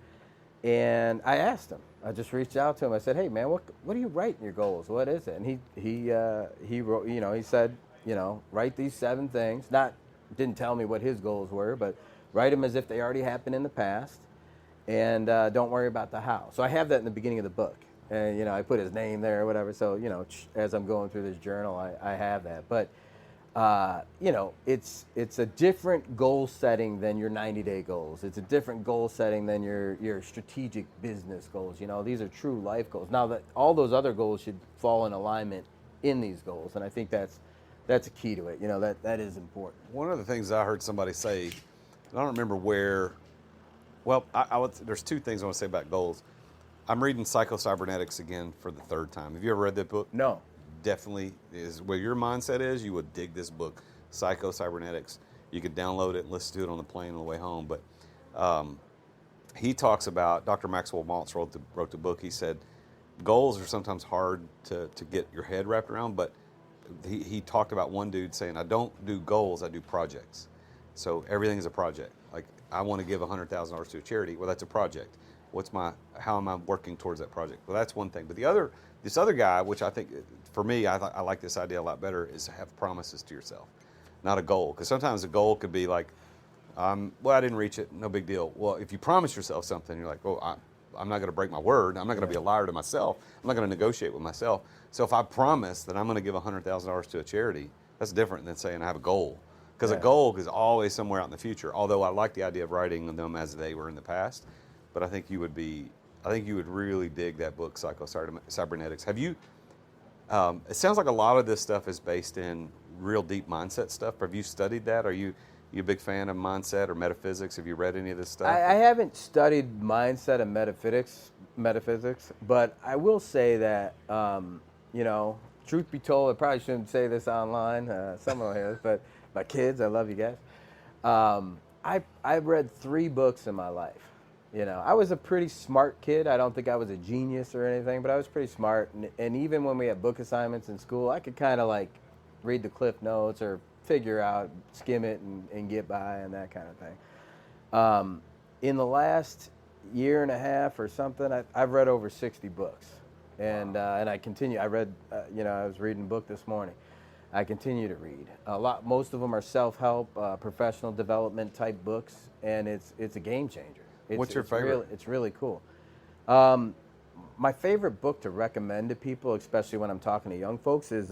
And I asked him. I just reached out to him. I said, "Hey, man, what do you write in your goals? What is it?" And he wrote. He said, write these 7 things. Didn't tell me what his goals were, but write them as if they already happened in the past, and don't worry about the how. So I have that in the beginning of the book. And, I put his name there or whatever. So, as I'm going through this journal, I have that. But, it's a different goal setting than your 90-day goals. It's a different goal setting than your strategic business goals. These are true life goals. Now, that all those other goals should fall in alignment in these goals. And I think that's a key to it. That is important. One of the things I heard somebody say, I don't remember where, well, there's 2 things I want to say about goals. I'm reading Psycho-Cybernetics again for the 3rd time. Have you ever read that book? No. Definitely is where your mindset is. You would dig this book, Psycho-Cybernetics. You could download it and listen to it on the plane on the way home. But he talks about, Dr. Maxwell Maltz wrote the book. He said goals are sometimes hard to get your head wrapped around. But he talked about one dude saying, I don't do goals, I do projects. So everything is a project. Like, I want to give $100,000 to a charity. Well, that's a project. How am I working towards that project? Well, that's one thing. But this other guy, which I think, for me, I like this idea a lot better, is to have promises to yourself, not a goal. Because sometimes a goal could be like, I didn't reach it, no big deal. Well, if you promise yourself something, you're like, I'm not going to break my word. I'm not going to be a liar to myself. I'm not going to negotiate with myself. So if I promise that I'm going to give $100,000 to a charity, that's different than saying I have a goal. Because a goal is always somewhere out in the future. Although I like the idea of writing them as they were in the past. But I think you would really dig that book, Psycho-Cybernetics. Have you, it sounds like a lot of this stuff is based in real deep mindset stuff. Have you studied that? Are you a big fan of mindset or metaphysics? Have you read any of this stuff? I haven't studied mindset and metaphysics, but I will say that, truth be told, I probably shouldn't say this online. Someone hears, but my kids, I love you guys. I've read 3 books in my life. I was a pretty smart kid. I don't think I was a genius or anything, but I was pretty smart. And even when we had book assignments in school, I could kind of like read the cliff notes or figure out, skim it and get by and that kind of thing. In the last year and a half or something, I've read over 60 books. And I continue. I read, I was reading a book this morning. I continue to read a lot. Most of them are self-help, professional development type books, and it's a game changer. What's your favorite? It's really cool. My favorite book to recommend to people, especially when I'm talking to young folks, is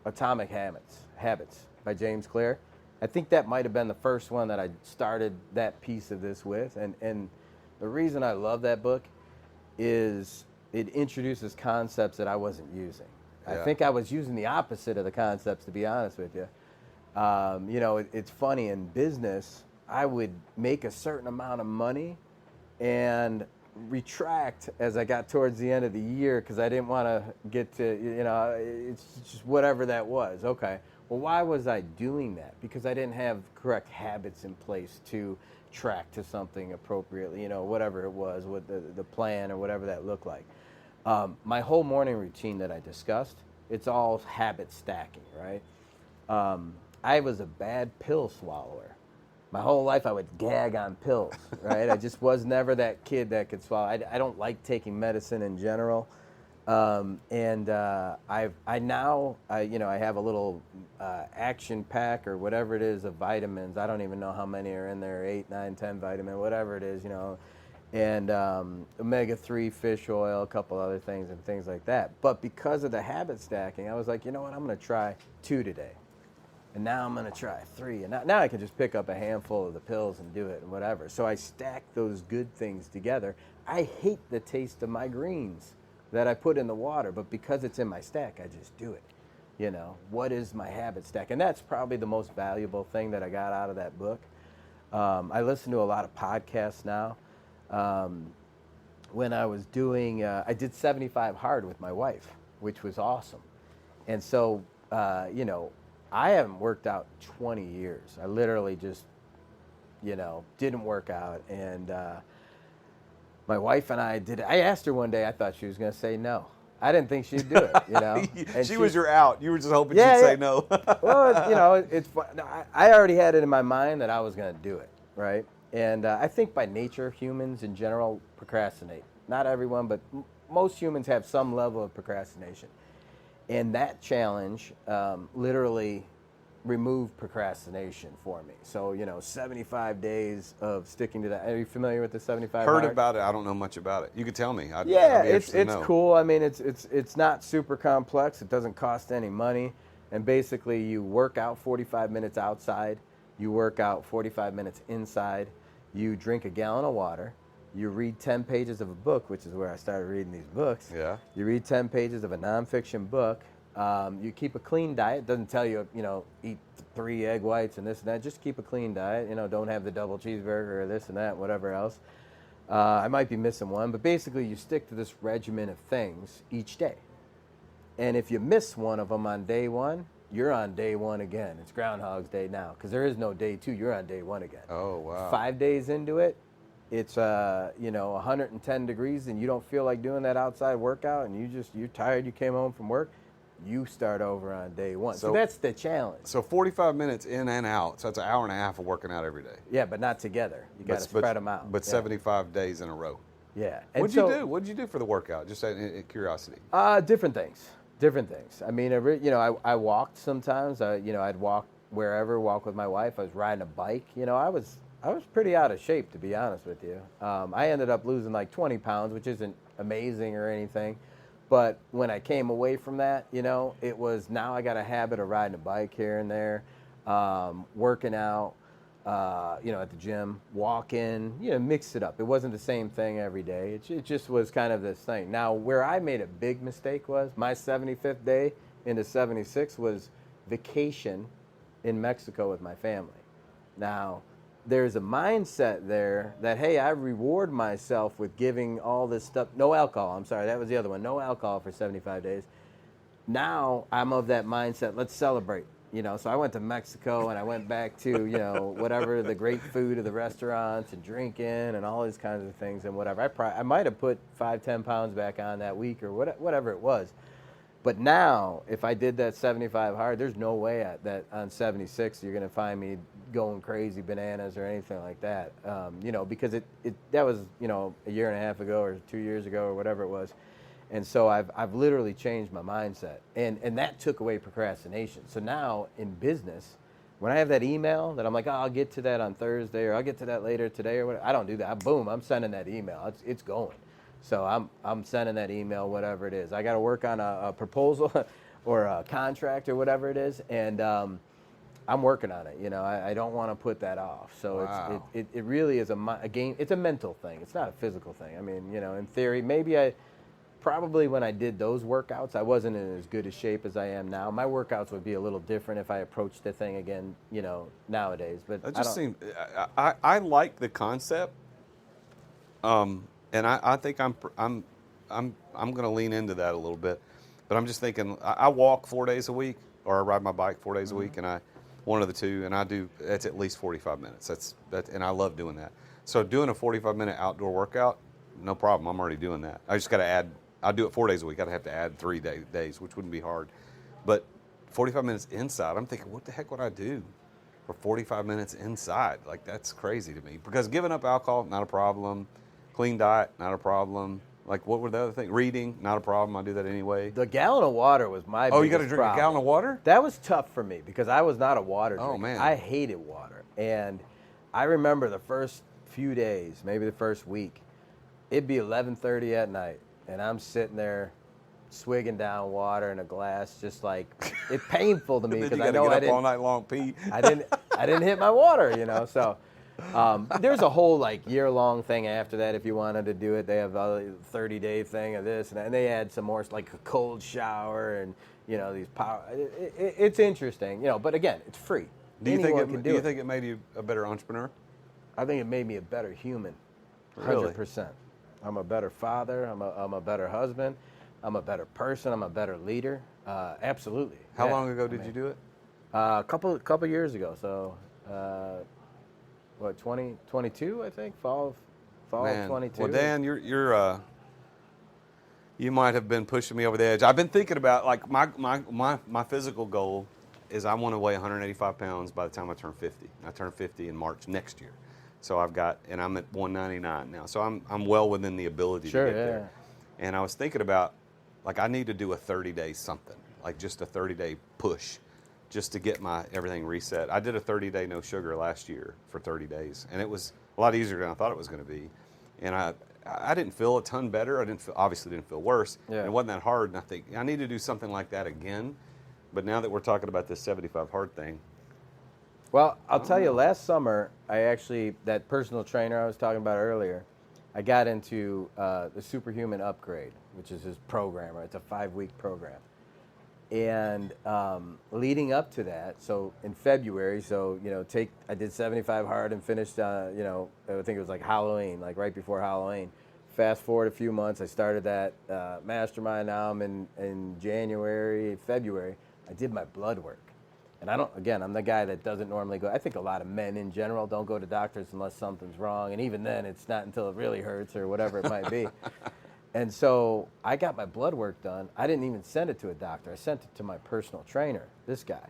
Atomic Habits by James Clear. I think that might have been the first one that I started that piece of this with, and the reason I love that book is it introduces concepts that I wasn't using. Yeah. I think I was using the opposite of the concepts, to be honest with you. It's funny, in business, I would make a certain amount of money and retract as I got towards the end of the year because I didn't want to get to, it's just whatever that was. Okay, well, why was I doing that? Because I didn't have correct habits in place to track to something appropriately, whatever it was, with the plan or whatever that looked like. My whole morning routine that I discussed, it's all habit stacking, right? I was a bad pill swallower. My whole life I would gag on pills, right? I just was never that kid that could swallow. I don't like taking medicine in general. I have a little action pack or whatever it is of vitamins. I don't even know how many are in there, 8, 9, 10 vitamin, whatever it is, and omega-3 fish oil, a couple other things and things like that. But because of the habit stacking, I was like, you know what, I'm going to try 2 today. And now I'm going to try 3. And now I can just pick up a handful of the pills and do it and whatever. So I stack those good things together. I hate the taste of my greens that I put in the water, but because it's in my stack, I just do it. What is my habit stack? And that's probably the most valuable thing that I got out of that book. I listen to a lot of podcasts now. When I was doing, I did 75 hard with my wife, which was awesome. And so, I haven't worked out 20 years. I literally just, didn't work out. And my wife and I did it. I asked her one day, I thought she was going to say no. I didn't think she'd do it, And she was your out. You were just hoping she'd say no. Well, it's fun. I already had it in my mind that I was going to do it, right? And I think by nature, humans in general procrastinate. Not everyone, but most humans have some level of procrastination. And that challenge literally removed procrastination for me. So, 75 days of sticking to that. Are you familiar with the 75 Heard hard? about it. I don't know much about it. You could tell me. I'd be it's interested to know. cool. I mean, it's not super complex. It doesn't cost any money. And basically, you work out 45 minutes outside. You work out 45 minutes inside. You drink a gallon of water. You read 10 pages of a book, which is where I started reading these books. Yeah. You read 10 pages of a nonfiction book. You keep a clean diet. It doesn't tell you, eat 3 egg whites and this and that. Just keep a clean diet. Don't have the double cheeseburger or this and that, whatever else. I might be missing one, but basically you stick to this regimen of things each day. And if you miss one of them on day 1, you're on day 1 again. It's Groundhog's Day now, because there is no day 2. You're on day 1 again. Oh, wow. 5 days into it, it's 110 degrees, and you don't feel like doing that outside workout, and you're tired. You came home from work. You start over on day 1. So that's the challenge. So 45 minutes in and out. So that's an hour and a half of working out every day. Yeah, but not together. You got to spread them out. But 75 days in a row. Yeah. What'd you do? What'd you do for the workout? Just out of curiosity. Different things. I mean, I walked sometimes. I'd walk wherever, walk with my wife. I was riding a bike. I was pretty out of shape, to be honest with you. I ended up losing like 20 pounds, which isn't amazing or anything. But when I came away from that, it was, now I got a habit of riding a bike here and there, working out, at the gym, walking, mix it up. It wasn't the same thing every day. It just was kind of this thing. Now, where I made a big mistake was my 75th day into 76 was vacation in Mexico with my family. Now, there's a mindset there that, hey, I reward myself with giving all this stuff. No alcohol. I'm sorry, that was the other one. No alcohol for 75 days. Now I'm of that mindset. Let's celebrate. So I went to Mexico and I went back to, whatever the great food of the restaurants and drinking and all these kinds of things and whatever. I might have put 5-10 pounds back on that week or whatever it was. But now, if I did that 75 hard, there's no way that on 76 you're going to find me going crazy bananas or anything like that. Because that was, a year and a half ago or 2 years ago or whatever it was. And so I've literally changed my mindset. And that took away procrastination. So now in business, when I have that email that I'm like, oh, I'll get to that on Thursday or I'll get to that later today or whatever, I don't do that. Boom, I'm sending that email. It's going. So I'm sending that email, whatever it is. I got to work on a proposal or a contract or whatever it is, and I'm working on it. I don't want to put that off. So Wow. it really is a game. It's a mental thing. It's not a physical thing. I mean, in theory, maybe probably when I did those workouts, I wasn't in as good a shape as I am now. My workouts would be a little different if I approached the thing again, nowadays. But It just seems I like the concept. And I think I'm going to lean into that a little bit, but I'm just thinking I walk 4 days a week, or I ride my bike 4 days a week, and one of the two, and it's at least 45 minutes. And I love doing that. So doing a 45-minute outdoor workout, no problem. I'm already doing that. I just got to add. I do it 4 days a week. I'd have to add 3 days, which wouldn't be hard. But 45 minutes inside, I'm thinking, what the heck would I do for 45 minutes inside? Like, that's crazy to me, because giving up alcohol, not a problem. Clean diet, not a problem. Like, what were the other things? Reading, not a problem. I do that anyway. the gallon of water was my Oh, you biggest got to drink problem. a gallon of water? That was tough for me because I was not a water drinker. Oh, man. I hated water. And I remember the first few days, maybe the first week, it'd be 11:30 at night, and I'm sitting there swigging down water in a glass, just like, it's painful to me Then because you I got to know get I up didn't. all night long, pee. I didn't hit my water, So there's a whole year-long thing after that. If you wanted to do it, they have a 30-day thing of this, and they add some more, like a cold shower and these power. It's interesting, But again, it's free. Do you Anyone think can do you it. think it made you a better entrepreneur? I think it made me a better human. Really? 100%. I'm a better father. I'm a better husband. I'm a better person. I'm a better leader. Absolutely. How Yeah. long ago did you do it? A couple years ago. So, 2022, I think, fall Man. of 22. Well, Dan, you might have been pushing me over the edge. I've been thinking about, like, my physical goal is I want to weigh 185 pounds by the time I turn 50. I turn 50 in March next year. So and I'm at 199 now. So I'm well within the ability Sure, to get yeah. there. And I was thinking about, like, I need to do a 30-day something, like just a 30-day push, just to get my everything reset. I did a 30-day no sugar last year for 30 days, and it was a lot easier than I thought it was going to be. And I didn't feel a ton better. Obviously didn't feel worse. Yeah. It wasn't that hard, and I think I need to do something like that again. But now that we're talking about this 75 hard thing, Well, I'll tell you, last summer, that personal trainer I was talking about earlier, I got into the Superhuman Upgrade, which is his program. Right? It's a 5-week program. And leading up to that, so in February, I did 75 hard and finished, I think it was like Halloween, like right before Halloween. Fast forward a few months, I started that mastermind. Now I'm in January, February. I did my blood work. And I'm the guy that doesn't normally go. I think a lot of men in general don't go to doctors unless something's wrong. And even then, it's not until it really hurts or whatever it might be. And so I got my blood work done. I didn't even send it to a doctor. I sent it to my personal trainer, this guy.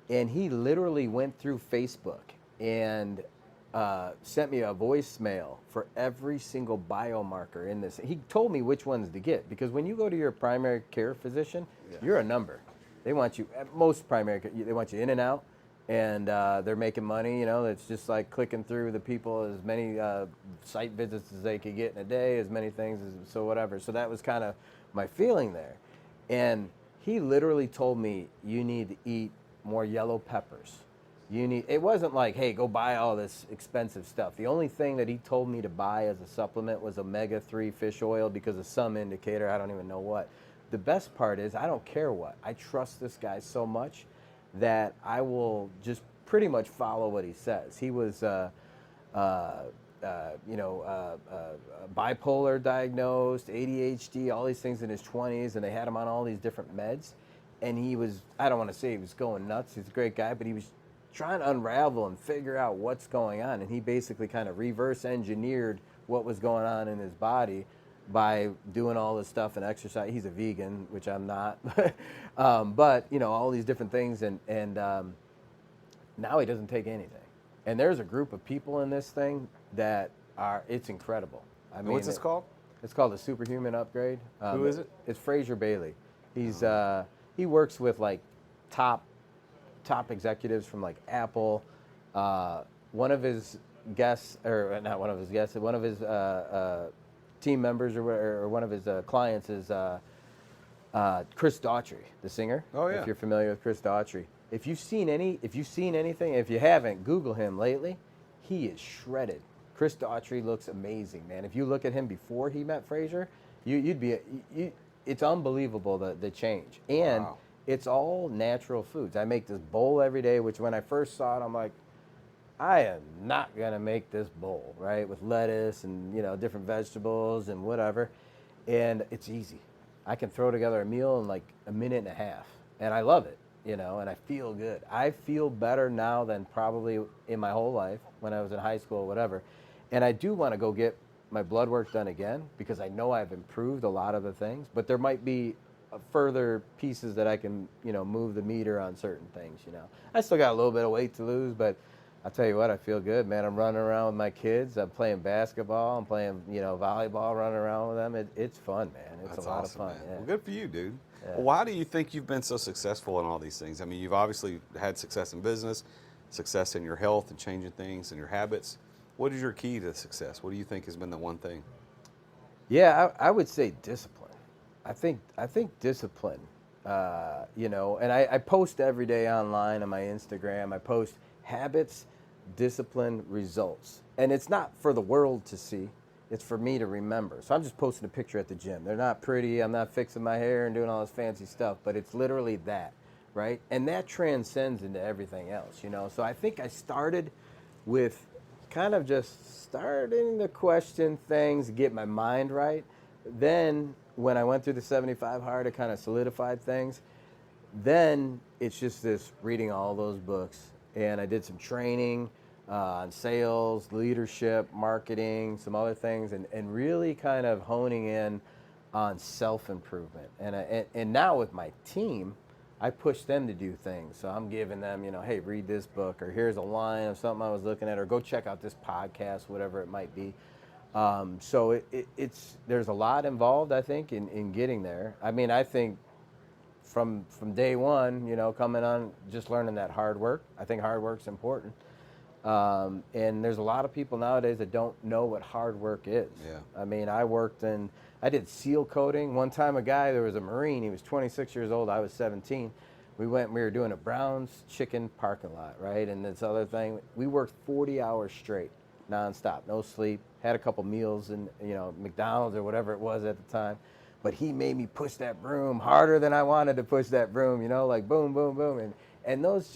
And he literally went through Facebook and sent me a voicemail for every single biomarker in this. He told me which ones to get, because when you go to your primary care physician, you're a number. They want you, at most primary care, they want you in and out, and they're making money. It's just like clicking through the people, as many site visits as they could get in a day, as many things as, so whatever. So that was kind of my feeling there. And he literally told me, you need to eat more yellow peppers. It wasn't like, hey, go buy all this expensive stuff. The only thing that he told me to buy as a supplement was omega-3 fish oil because of some indicator, I don't even know what. The best part is, I don't care what. I trust this guy so much that I will just pretty much follow what he says. He was, bipolar diagnosed, ADHD, all these things in his 20s, and they had him on all these different meds. And he was, I don't want to say he was going nuts, he's a great guy, but he was trying to unravel and figure out what's going on. And he basically kind of reverse engineered what was going on in his body by doing all this stuff and exercise. He's a vegan, which I'm not. But, all these different things. And now he doesn't take anything. And there's a group of people in this thing that it's incredible. I mean, what's this called? It's called the Superhuman Upgrade. Who is it? It's Fraser Bailey. He's he works with like top executives from like Apple. One of his guests, or not one of his guests, one of his team members or one of his clients is Chris Daughtry, the singer. Oh yeah. If you're familiar with Chris Daughtry. If you've seen anything, if you haven't, Google him lately. He is shredded. Chris Daughtry looks amazing, man. If you look at him before he met Fraser, it's unbelievable the change. And Wow. It's all natural foods. I make this bowl every day, which when I first saw it, I'm like, I am not gonna make this bowl, right? With lettuce and different vegetables and whatever. And it's easy. I can throw together a meal in like a minute and a half. And I love it. And I feel good. I feel better now than probably in my whole life when I was in high school or whatever. And I do want to go get my blood work done again because I know I've improved a lot of the things, but there might be further pieces that I can, move the meter on certain things, I still got a little bit of weight to lose, but I'll tell you what, I feel good, man. I'm running around with my kids. I'm playing basketball. I'm playing, volleyball, running around with them. It's fun, man. It's That's a lot awesome, of fun. man. Yeah. Well, good for you, dude. Yeah. Well, why do you think you've been so successful in all these things? I mean, you've obviously had success in business, success in your health and changing things and your habits. What is your key to success? What do you think has been the one thing? Yeah, I would say discipline. I think discipline. And I post every day online on my Instagram. I post habits, discipline, results, and it's not for the world to see. It's for me to remember. So I'm just posting a picture at the gym. They're not pretty. I'm not fixing my hair and doing all this fancy stuff, but it's literally that, right? And that transcends into everything else, So I think I started with kind of just starting to question things, get my mind right. Then when I went through the 75 hard, it kind of solidified things. Then it's just this reading all those books. And I did some training on sales, leadership, marketing, some other things, and really kind of honing in on self-improvement. And now with my team, I push them to do things. So I'm giving them, hey, read this book, or here's a line of something I was looking at, or go check out this podcast, whatever it might be. So there's a lot involved, I think, in getting there. I mean, I think from day one, coming on, just learning that hard work. I think hard work's important. And there's a lot of people nowadays that don't know what hard work is. Yeah. I mean, I did seal coating. One time there was a Marine, he was 26 years old, I was 17. We were doing a Brown's chicken parking lot, right? And this other thing, we worked 40 hours straight, nonstop, no sleep, had a couple meals in, McDonald's or whatever it was at the time. But he made me push that broom harder than I wanted to push that broom, like boom, boom, boom. And those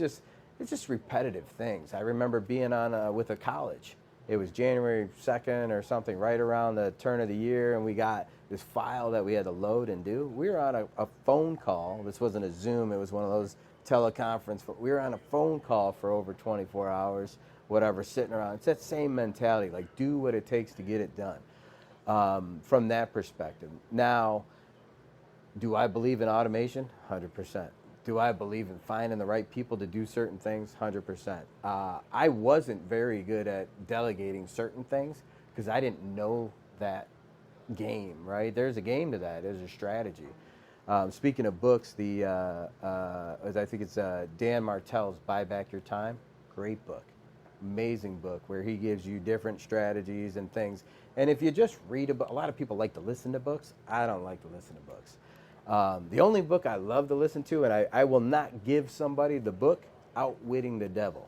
it's just repetitive things. I remember being on with a college. It was January 2nd or something, right around the turn of the year, and we got this file that we had to load and do. We were on a phone call. This wasn't a Zoom. It was one of those teleconference. But we were on a phone call for over 24 hours, whatever, sitting around. It's that same mentality, like do what it takes to get it done. From that perspective. Now, do I believe in automation? 100%. Do I believe in finding the right people to do certain things? 100%. I wasn't very good at delegating certain things because I didn't know that game, right? There's a game to that. There's a strategy. Speaking of books, I think it's Dan Martell's Buy Back Your Time. Great book. Amazing book where he gives you different strategies and things. And if you just read a book, a lot of people like to listen to books. I don't like to listen to books. The only book I love to listen to, and I will not give somebody the book, Outwitting the Devil.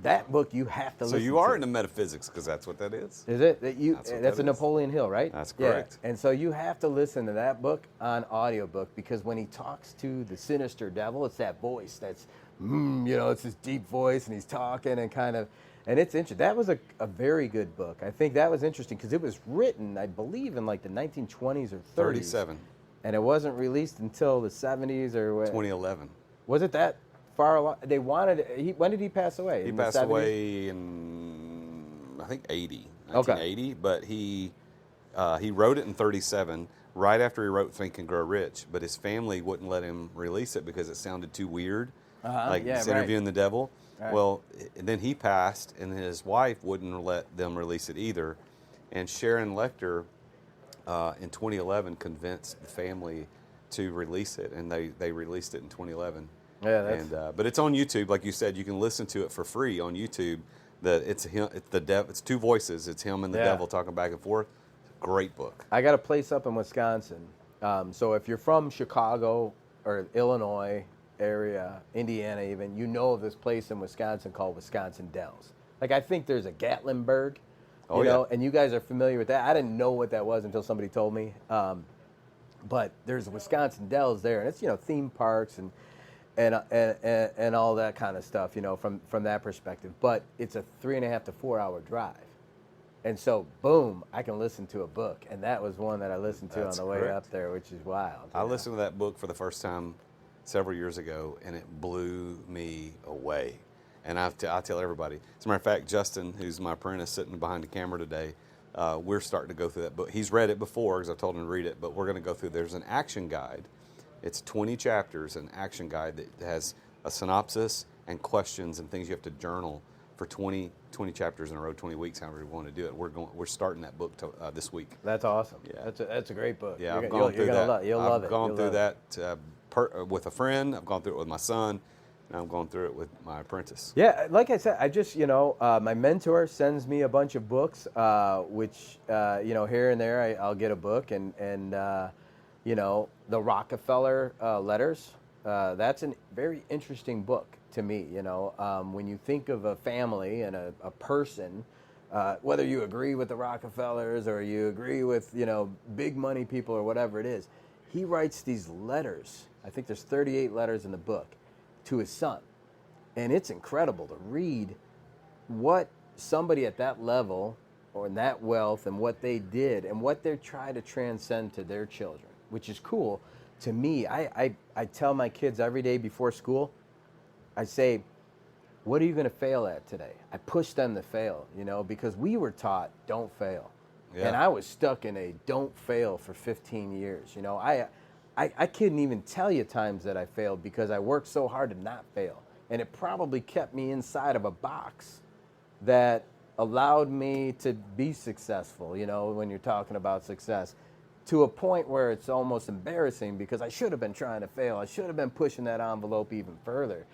That book you have to listen to. So you are into metaphysics because that's what that is. Is it? That's a Napoleon Hill, right? That's correct. Yeah. And so you have to listen to that book on audiobook because when he talks to the sinister devil, it's that voice that's it's his deep voice and he's talking and kind of, and it's interesting. That was a very good book. I think that was interesting because it was written, I believe, in like the 1920s or 30s. 37. And it wasn't released until the 70s or what? 2011. Was it that far along? They wanted, when did he pass away? He In passed the 70s? away in, I think, 1980. But he wrote it in 37, right after he wrote Think and Grow Rich. But his family wouldn't let him release it because it sounded too weird, this interviewing the devil. Right. Well, then he passed, and his wife wouldn't let them release it either. And Sharon Lecter, in 2011, convinced the family to release it, and they released it in 2011. Yeah, that's... But it's on YouTube, like you said. You can listen to it for free on YouTube. It's him, it's the devil. It's two voices. It's him and the devil talking back and forth. Great book. I got a place up in Wisconsin. So if you're from Chicago or Illinois area, Indiana even, you know of this place in Wisconsin called Wisconsin Dells. Like, I think there's a Gatlinburg, you know, and you guys are familiar with that. I didn't know what that was until somebody told me. But there's Wisconsin Dells there, and it's, theme parks and all that kind of stuff, from that perspective. But it's a 3.5 to 4 hour drive. And so, boom, I can listen to a book. And that was one that I listened to on the way up there, which is wild. I listened to that book for the first time several years ago, and it blew me away. And I tell everybody. As a matter of fact, Justin, who's my apprentice sitting behind the camera today, we're starting to go through that book. He's read it before because I told him to read it, but we're going to go through. There's an action guide. It's 20 chapters, an action guide that has a synopsis and questions and things you have to journal for 20 chapters in a row, 20 weeks, however you want to do it. We're starting that book this week. That's awesome. Yeah. That's a great book. Yeah, I've gone through that. You'll love it. I've gone through that with a friend. I've gone through it with my son. And I'm going through it with my apprentice. Yeah, like I said, I just, my mentor sends me a bunch of books, which, here and there I'll get a book. And the Rockefeller letters, that's a very interesting book to me. When you think of a family and a person, whether you agree with the Rockefellers or you agree with, big money people or whatever it is, he writes these letters. I think there's 38 letters in the book to his son. And it's incredible to read what somebody at that level or in that wealth and what they did and what they're trying to transcend to their children, which is cool. To me, I tell my kids every day before school, I say, what are you going to fail at today? I push them to fail, because we were taught don't fail. Yeah. And I was stuck in a don't fail for 15 years. I couldn't even tell you times that I failed because I worked so hard to not fail. And it probably kept me inside of a box that allowed me to be successful, when you're talking about success, to a point where it's almost embarrassing because I should have been trying to fail. I should have been pushing that envelope even further.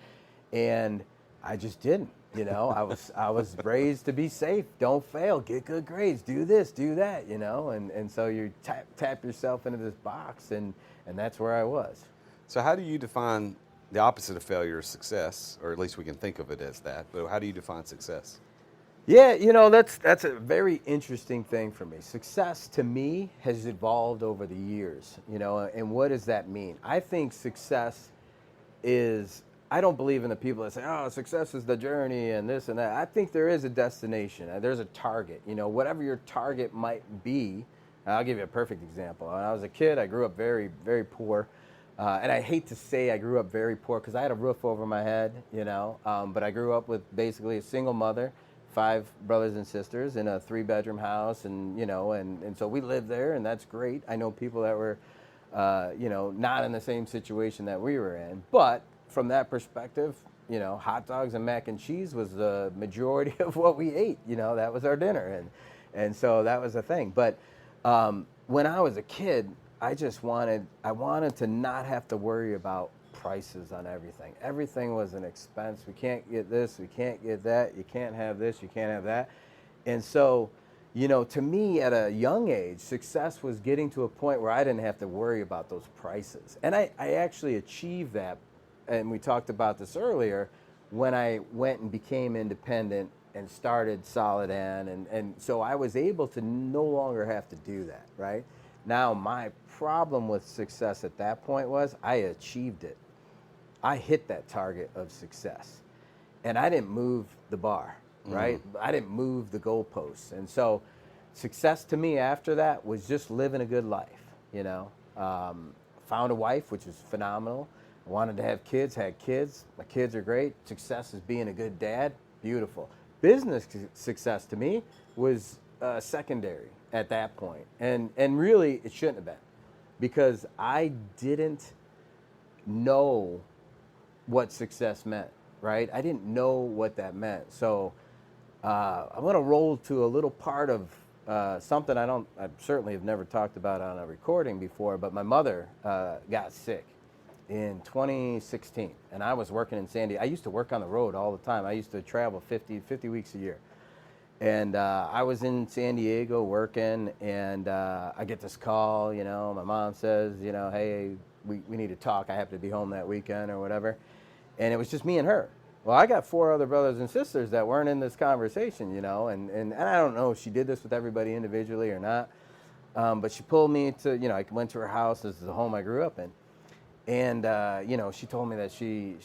And I just didn't. I was raised to be safe. Don't fail. Get good grades. Do this. Do that. And so you tap yourself into this box, and that's where I was. So how do you define the opposite of failure is success, or at least we can think of it as that? But how do you define success? Yeah, that's a very interesting thing for me. Success to me has evolved over the years. And what does that mean? I think success is. I don't believe in the people that say, oh, success is the journey and this and that. I think there is a destination. There's a target. Whatever your target might be. I'll give you a perfect example. When I was a kid, I grew up very, very poor. And I hate to say I grew up very poor because I had a roof over my head, but I grew up with basically a single mother, 5 brothers and sisters in a 3-bedroom house. And, and so we lived there, and that's great. I know people that were, not in the same situation that we were in. But from that perspective, hot dogs and mac and cheese was the majority of what we ate. That was our dinner. And so that was the thing. But when I was a kid, I wanted to not have to worry about prices on everything. Everything was an expense. We can't get this, we can't get that, you can't have this, you can't have that. And so, to me at a young age, success was getting to a point where I didn't have to worry about those prices. And I actually achieved that, and we talked about this earlier, when I went and became independent and started Solidan. And so I was able to no longer have to do that, right? Now, my problem with success at that point was I achieved it. I hit that target of success. And I didn't move the bar, right? I didn't move the goalposts. And so success to me after that was just living a good life, you know. Found a wife, which was phenomenal. I wanted to have kids, had kids. My kids are great. Success is being a good dad, beautiful. Business success to me was secondary at that point. And really, it shouldn't have been, because I didn't know what success meant, right? I didn't know what that meant. So I'm going to roll to a little part of something I certainly have never talked about on a recording before, but my mother got sick in 2016, and I was working in San Diego. I used to work on the road all the time. I used to travel 50 weeks a year. And I was in San Diego working, and I get this call, you know, my mom says, you know, hey, we need to talk. I happen to be home that weekend or whatever. And it was just me and her. Well, I got 4 other brothers and sisters that weren't in this conversation, you know, and I don't know if she did this with everybody individually or not, but she pulled me to, you know, I went to her house. This is the home I grew up in. And, you know, she told me that she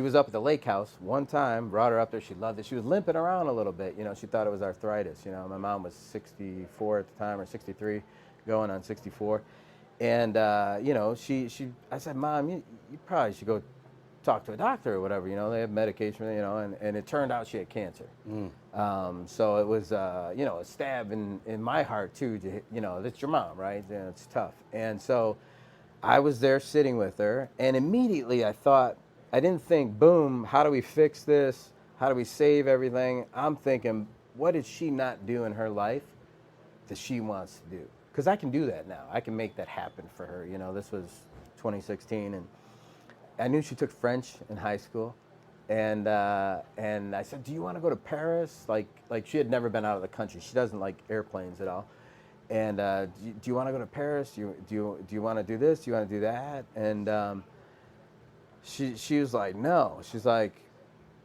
was up at the lake house one time, brought her up there. She loved it. She was limping around a little bit. You know, she thought it was arthritis. You know, my mom was 64 at the time, or 63, going on 64. And, you know, I said, Mom, you probably should go talk to a doctor or whatever. You know, they have medication, you know, and it turned out she had cancer. So it was, you know, a stab in my heart, too. You know, that's your mom, right? You know, it's tough. And so I was there sitting with her, and immediately I didn't think, boom, how do we fix this? How do we save everything? I'm thinking, what did she not do in her life that she wants to do? Because I can do that now. I can make that happen for her. You know, this was 2016, and I knew she took French in high school. And I said, do you want to go to Paris? Like she had never been out of the country. She doesn't like airplanes at all. And do you want to go to Paris? Do you want to do this? Do you want to do that? And she was like, no. She's like,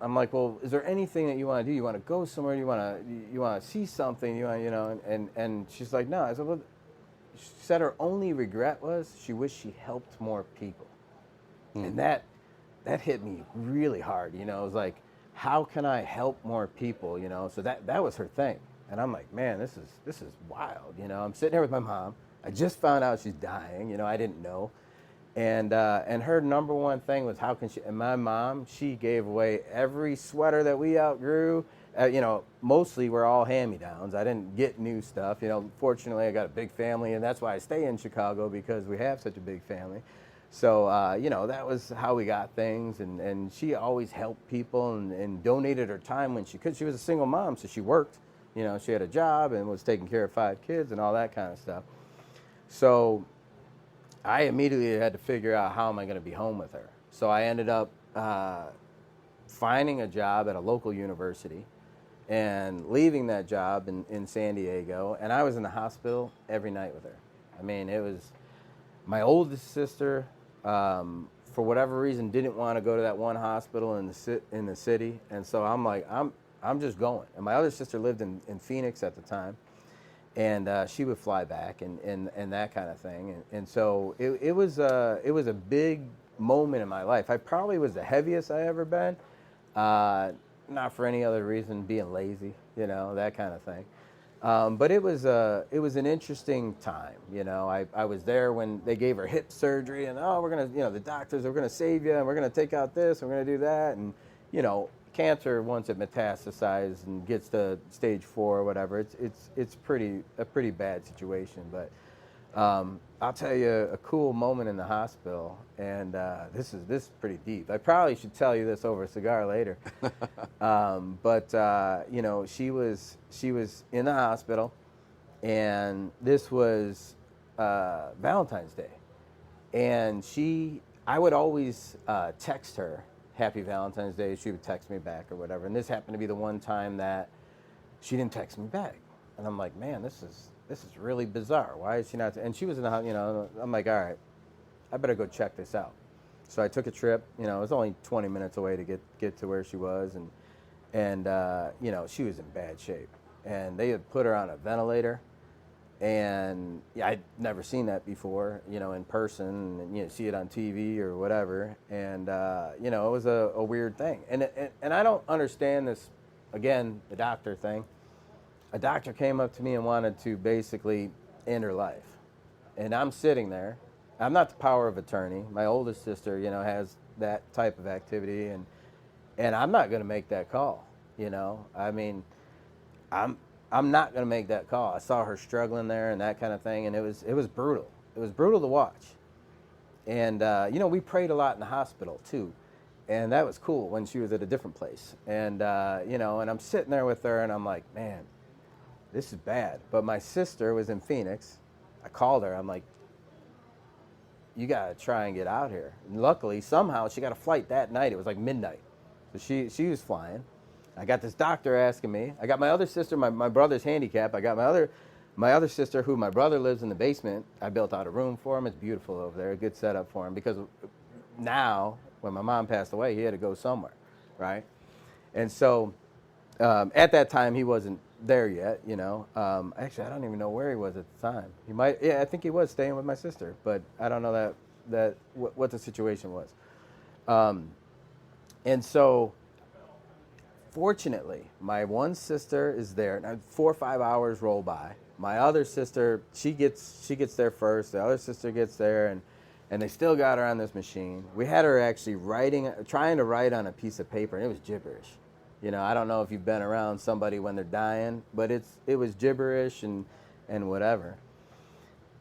I'm like, well, is there anything that you want to do? You want to go somewhere? You want to see something? You know? And she's like, no. I said, well, she said her only regret was she wished she helped more people, and that hit me really hard. You know, it was like, how can I help more people? You know, so that was her thing. And I'm like, man, this is wild. You know, I'm sitting here with my mom. I just found out she's dying. You know, I didn't know. And her number one thing was, how can she? And my mom, she gave away every sweater that we outgrew. You know, mostly we're all hand-me-downs. I didn't get new stuff. You know, fortunately, I got a big family, and that's why I stay in Chicago, because we have such a big family. So, you know, that was how we got things. And she always helped people and donated her time when she could. She was a single mom, so she worked. You know, she had a job and was taking care of 5 kids and all that kind of stuff. So I immediately had to figure out, how am I going to be home with her? So I ended up finding a job at a local university and leaving that job in San Diego. And I was in the hospital every night with her. I mean, it was my oldest sister, for whatever reason, didn't want to go to that one hospital in the city. And so I'm like, I'm just going. And my other sister lived in Phoenix at the time, and she would fly back and that kind of thing. And so it was a big moment in my life. I probably was the heaviest I ever been, not for any other reason, being lazy, you know, that kind of thing. But it was an interesting time. You know, I was there when they gave her hip surgery, and we're gonna, you know, the doctors are gonna save you, and we're gonna take out this, and we're gonna do that, and you know, cancer, once it metastasizes and gets to stage 4 or whatever, it's a pretty bad situation. But I'll tell you a cool moment in the hospital, and this is pretty deep. I probably should tell you this over a cigar later. But you know, she was in the hospital, and this was Valentine's Day, and I would always text her Happy Valentine's Day. She would text me back or whatever. And this happened to be the one time that she didn't text me back. And I'm like, man, this is really bizarre. Why is she not? And she was in the house, you know. I'm like, all right, I better go check this out. So I took a trip. You know, it was only 20 minutes away to get to where she was, and you know, she was in bad shape. And they had put her on a ventilator. And yeah, I'd never seen that before, in person, and see it on TV or whatever. And it was a weird thing. And I don't understand this. Again, the doctor thing. A doctor came up to me and wanted to basically end her life, and I'm sitting there. I'm not the power of attorney. My oldest sister, has that type of activity, and I'm not going to make that call. I mean, I'm not going to make that call. I saw her struggling there and that kind of thing, and it was brutal. It was brutal to watch. And we prayed a lot in the hospital too, and that was cool when she was at a different place. And and I'm sitting there with her, and I'm like, man, this is bad. But my sister was in Phoenix. I called her. I'm like, you got to try and get out here. And luckily, somehow, she got a flight that night. It was like midnight. So she was flying. I got this doctor asking me. I got my other sister, my brother's handicapped. I got my other sister, who my brother lives in the basement. I built out a room for him. It's beautiful over there. A good setup for him. Because now, when my mom passed away, he had to go somewhere, right? And so at that time, he wasn't there yet, Actually, I don't even know where he was at the time. He might, yeah, I think he was staying with my sister, but I don't know what the situation was. And so, fortunately, my one sister is there. Now, 4 or 5 hours roll by. My other sister, she gets there first. The other sister gets there, and they still got her on this machine. We had her actually trying to write on a piece of paper, and it was gibberish. I don't know if you've been around somebody when they're dying, but it was gibberish and whatever.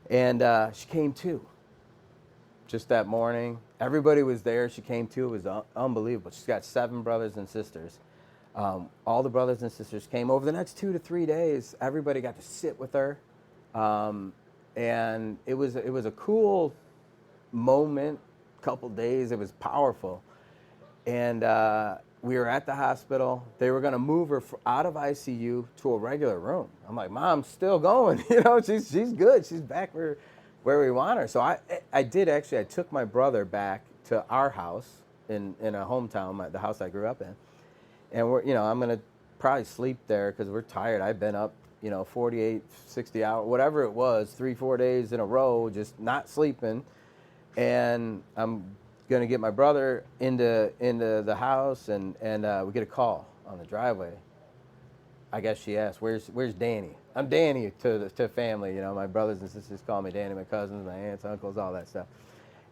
And she came to just that morning. Everybody was there. She came to. It was unbelievable. She's got 7 brothers and sisters. All the brothers and sisters came over the next 2 to 3 days. Everybody got to sit with her, and it was a cool moment. Couple days. It was powerful, and we were at the hospital. They were going to move her out of ICU to a regular room. I'm like, Mom's still going. She's good. She's back where we want her. So I took my brother back to our house in a hometown, the house I grew up in. And I'm going to probably sleep there because we're tired. I've been up, 48, 60 hours, whatever it was, 3-4 days in a row, just not sleeping. And I'm going to get my brother into the house, and we get a call on the driveway. I guess she asked, where's Danny? I'm Danny to family. My brothers and sisters call me Danny, my cousins, my aunts, uncles, all that stuff.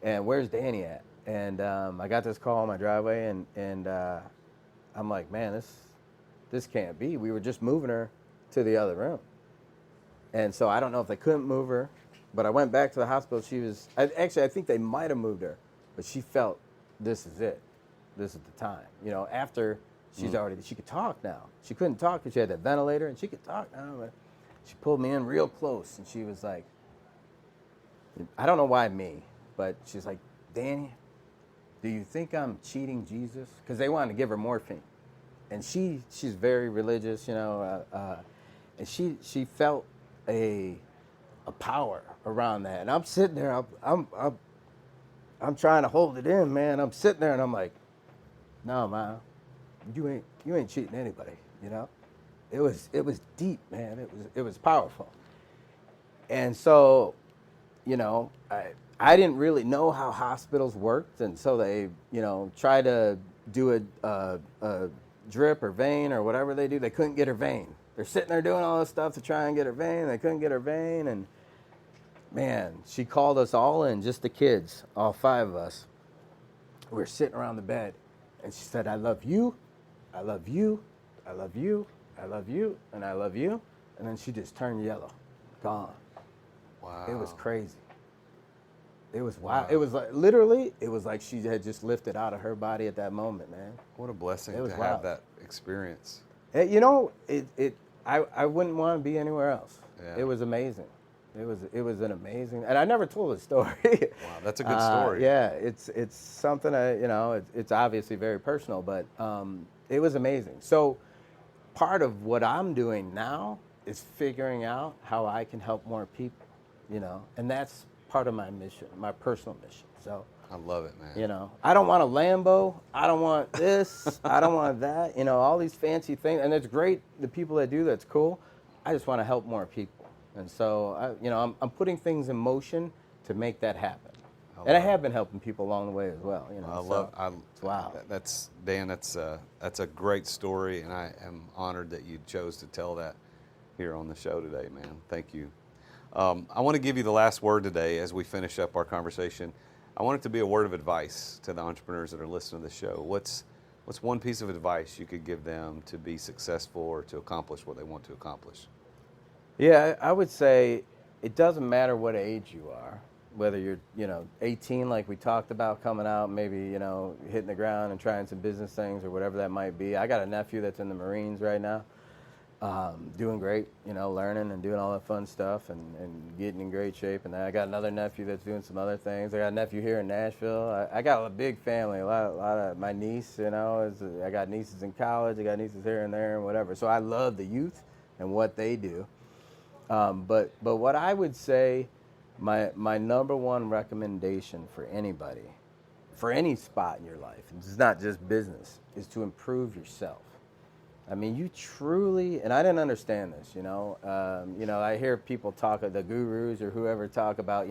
And where's Danny at? And I got this call on my driveway, and I'm like, man, this can't be. We were just moving her to the other room. And so I don't know if they couldn't move her, but I went back to the hospital. I think they might have moved her, but she felt this is it. This is the time. After she could talk now. She couldn't talk because she had that ventilator, and she could talk now. But she pulled me in real close, and she was like, I don't know why me, but she's like, Danny, do you think I'm cheating Jesus? Because they wanted to give her morphine. And she's very religious, and she felt a power around that. And I'm sitting there, I'm trying to hold it in, man. I'm sitting there, and I'm like, no, Ma, you ain't cheating anybody, It was deep, man. It was powerful. And so, I didn't really know how hospitals worked, and so they, try to do a drip or vein or whatever they do. They couldn't get her vein. They're sitting there doing all this stuff to try and get her vein. They couldn't get her vein, and man, she called us all in, just the kids, all 5 of us. We were sitting around the bed, and she said, I love you, I love you, I love you, I love you, and I love you. And then she just turned yellow, gone. Wow. It was crazy. It was wild. Wow. It was like, literally, it was like she had just lifted out of her body at that moment, man. What a blessing to wild. have that experience. I wouldn't want to be anywhere else. Yeah. It was amazing. It was an amazing, and I never told the story. Wow, that's a good story. Yeah, it's something it's obviously very personal, but it was amazing. So part of what I'm doing now is figuring out how I can help more people, and that's part of my mission, my personal mission. So I love it, man. I don't want a Lambo. I don't want this. I don't want that. All these fancy things, and it's great. The people that do that's cool. I just want to help more people. And so, I'm putting things in motion to make that happen. And I have been helping people along the way as well. Wow. That's Dan. That's a great story, and I am honored that you chose to tell that here on the show today, man. Thank you. I want to give you the last word today as we finish up our conversation. I want it to be a word of advice to the entrepreneurs that are listening to the show. What's one piece of advice you could give them to be successful or to accomplish what they want to accomplish? Yeah, I would say it doesn't matter what age you are. Whether you're, 18, like we talked about, coming out, maybe, hitting the ground and trying some business things or whatever that might be. I got a nephew that's in the Marines right now, doing great, learning and doing all that fun stuff and getting in great shape. And then I got another nephew that's doing some other things. I got a nephew here in Nashville. I got a big family, a lot of my niece, I got nieces in college. I got nieces here and there and whatever. So I love the youth and what they do. But what I would say, my number one recommendation for anybody, for any spot in your life, and it's not just business, is to improve yourself. I mean, you truly, and I didn't understand this, I hear people talk, the gurus or whoever talk about,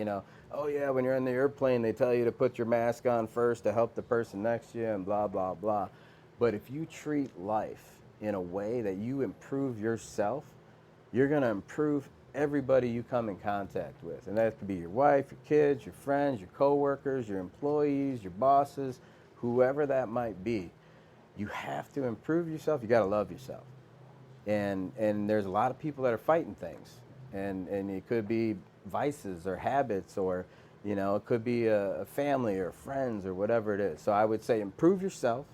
oh yeah, when you're in the airplane, they tell you to put your mask on first to help the person next to you and blah, blah, blah. But if you treat life in a way that you improve yourself, you're going to improve everybody you come in contact with. And that could be your wife, your kids, your friends, your coworkers, your employees, your bosses, whoever that might be. You have to improve yourself. You got to love yourself. And there's a lot of people that are fighting things. And it could be vices or habits or, it could be a family or friends or whatever it is. So I would say improve yourself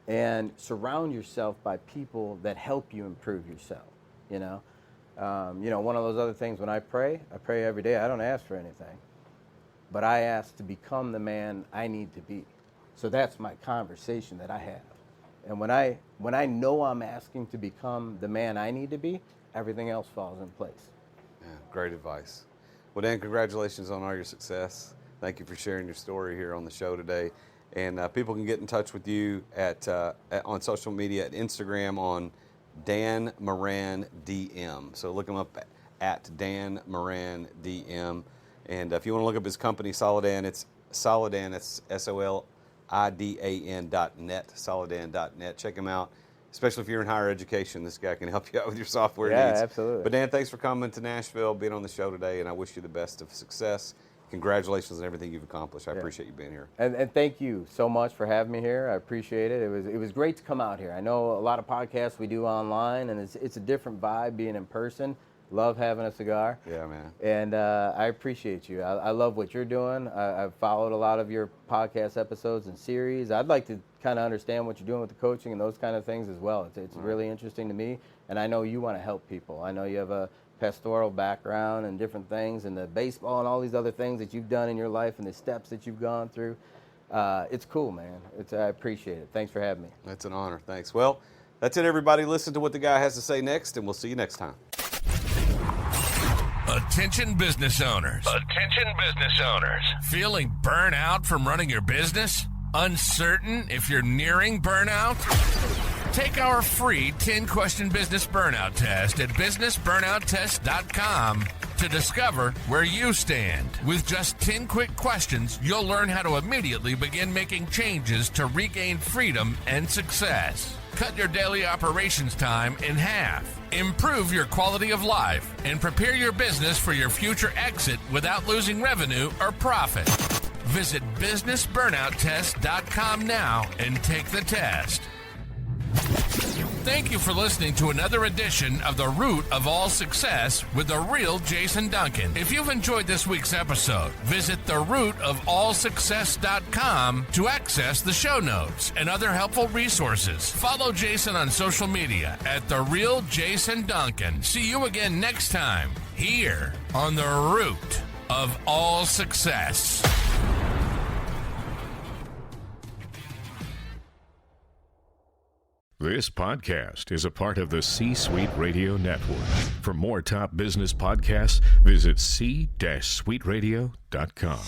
and surround yourself by people that help you improve yourself, one of those other things, when I pray every day. I don't ask for anything, but I ask to become the man I need to be. So that's my conversation that I have. And when I know I'm asking to become the man I need to be, everything else falls in place. Yeah, great advice. Well, Dan, congratulations on all your success. Thank you for sharing your story here on the show today. And people can get in touch with you on social media, at Instagram on Dan Moran DM. So look him up at Dan Moran DM. And if you want to look up his company, Solidan, it's Solidan, it's SOLIDAN.net, Solidan.net. Check him out, especially if you're in higher education. This guy can help you out with your software needs. Yeah, absolutely. But Dan, thanks for coming to Nashville, being on the show today, and I wish you the best of success. Congratulations on everything you've accomplished. I appreciate you being here. And thank you so much for having me here. I appreciate it. It was great to come out here. I know a lot of podcasts we do online, and it's a different vibe being in person. Love having a cigar. Yeah, man. And I appreciate you. I love what you're doing. I've followed a lot of your podcast episodes and series. I'd like to kind of understand what you're doing with the coaching and those kind of things as well. It's really interesting to me, and I know you want to help people. I know you have a pastoral background and different things, and the baseball and all these other things that you've done in your life and the steps that you've gone through. It's cool, man. I appreciate it. Thanks for having me. That's an honor. Thanks. Well, that's it, everybody. Listen to what the guy has to say next, and we'll see you next time. Attention business owners. Attention business owners. Feeling burnout from running your business? Uncertain if you're nearing burnout? Take our free 10-question business burnout test at businessburnouttest.com to discover where you stand. With just 10 quick questions, you'll learn how to immediately begin making changes to regain freedom and success. Cut your daily operations time in half. Improve your quality of life and prepare your business for your future exit without losing revenue or profit. Visit businessburnouttest.com now and take the test. Thank you for listening to another edition of The Root of All Success with the real Jason Duncan. If you've enjoyed this week's episode, visit therootofallsuccess.com to access the show notes and other helpful resources. Follow Jason on social media at The Real Jason Duncan. See you again next time here on The Root of All Success. This podcast is a part of the C-Suite Radio Network. For more top business podcasts, visit c-suiteradio.com.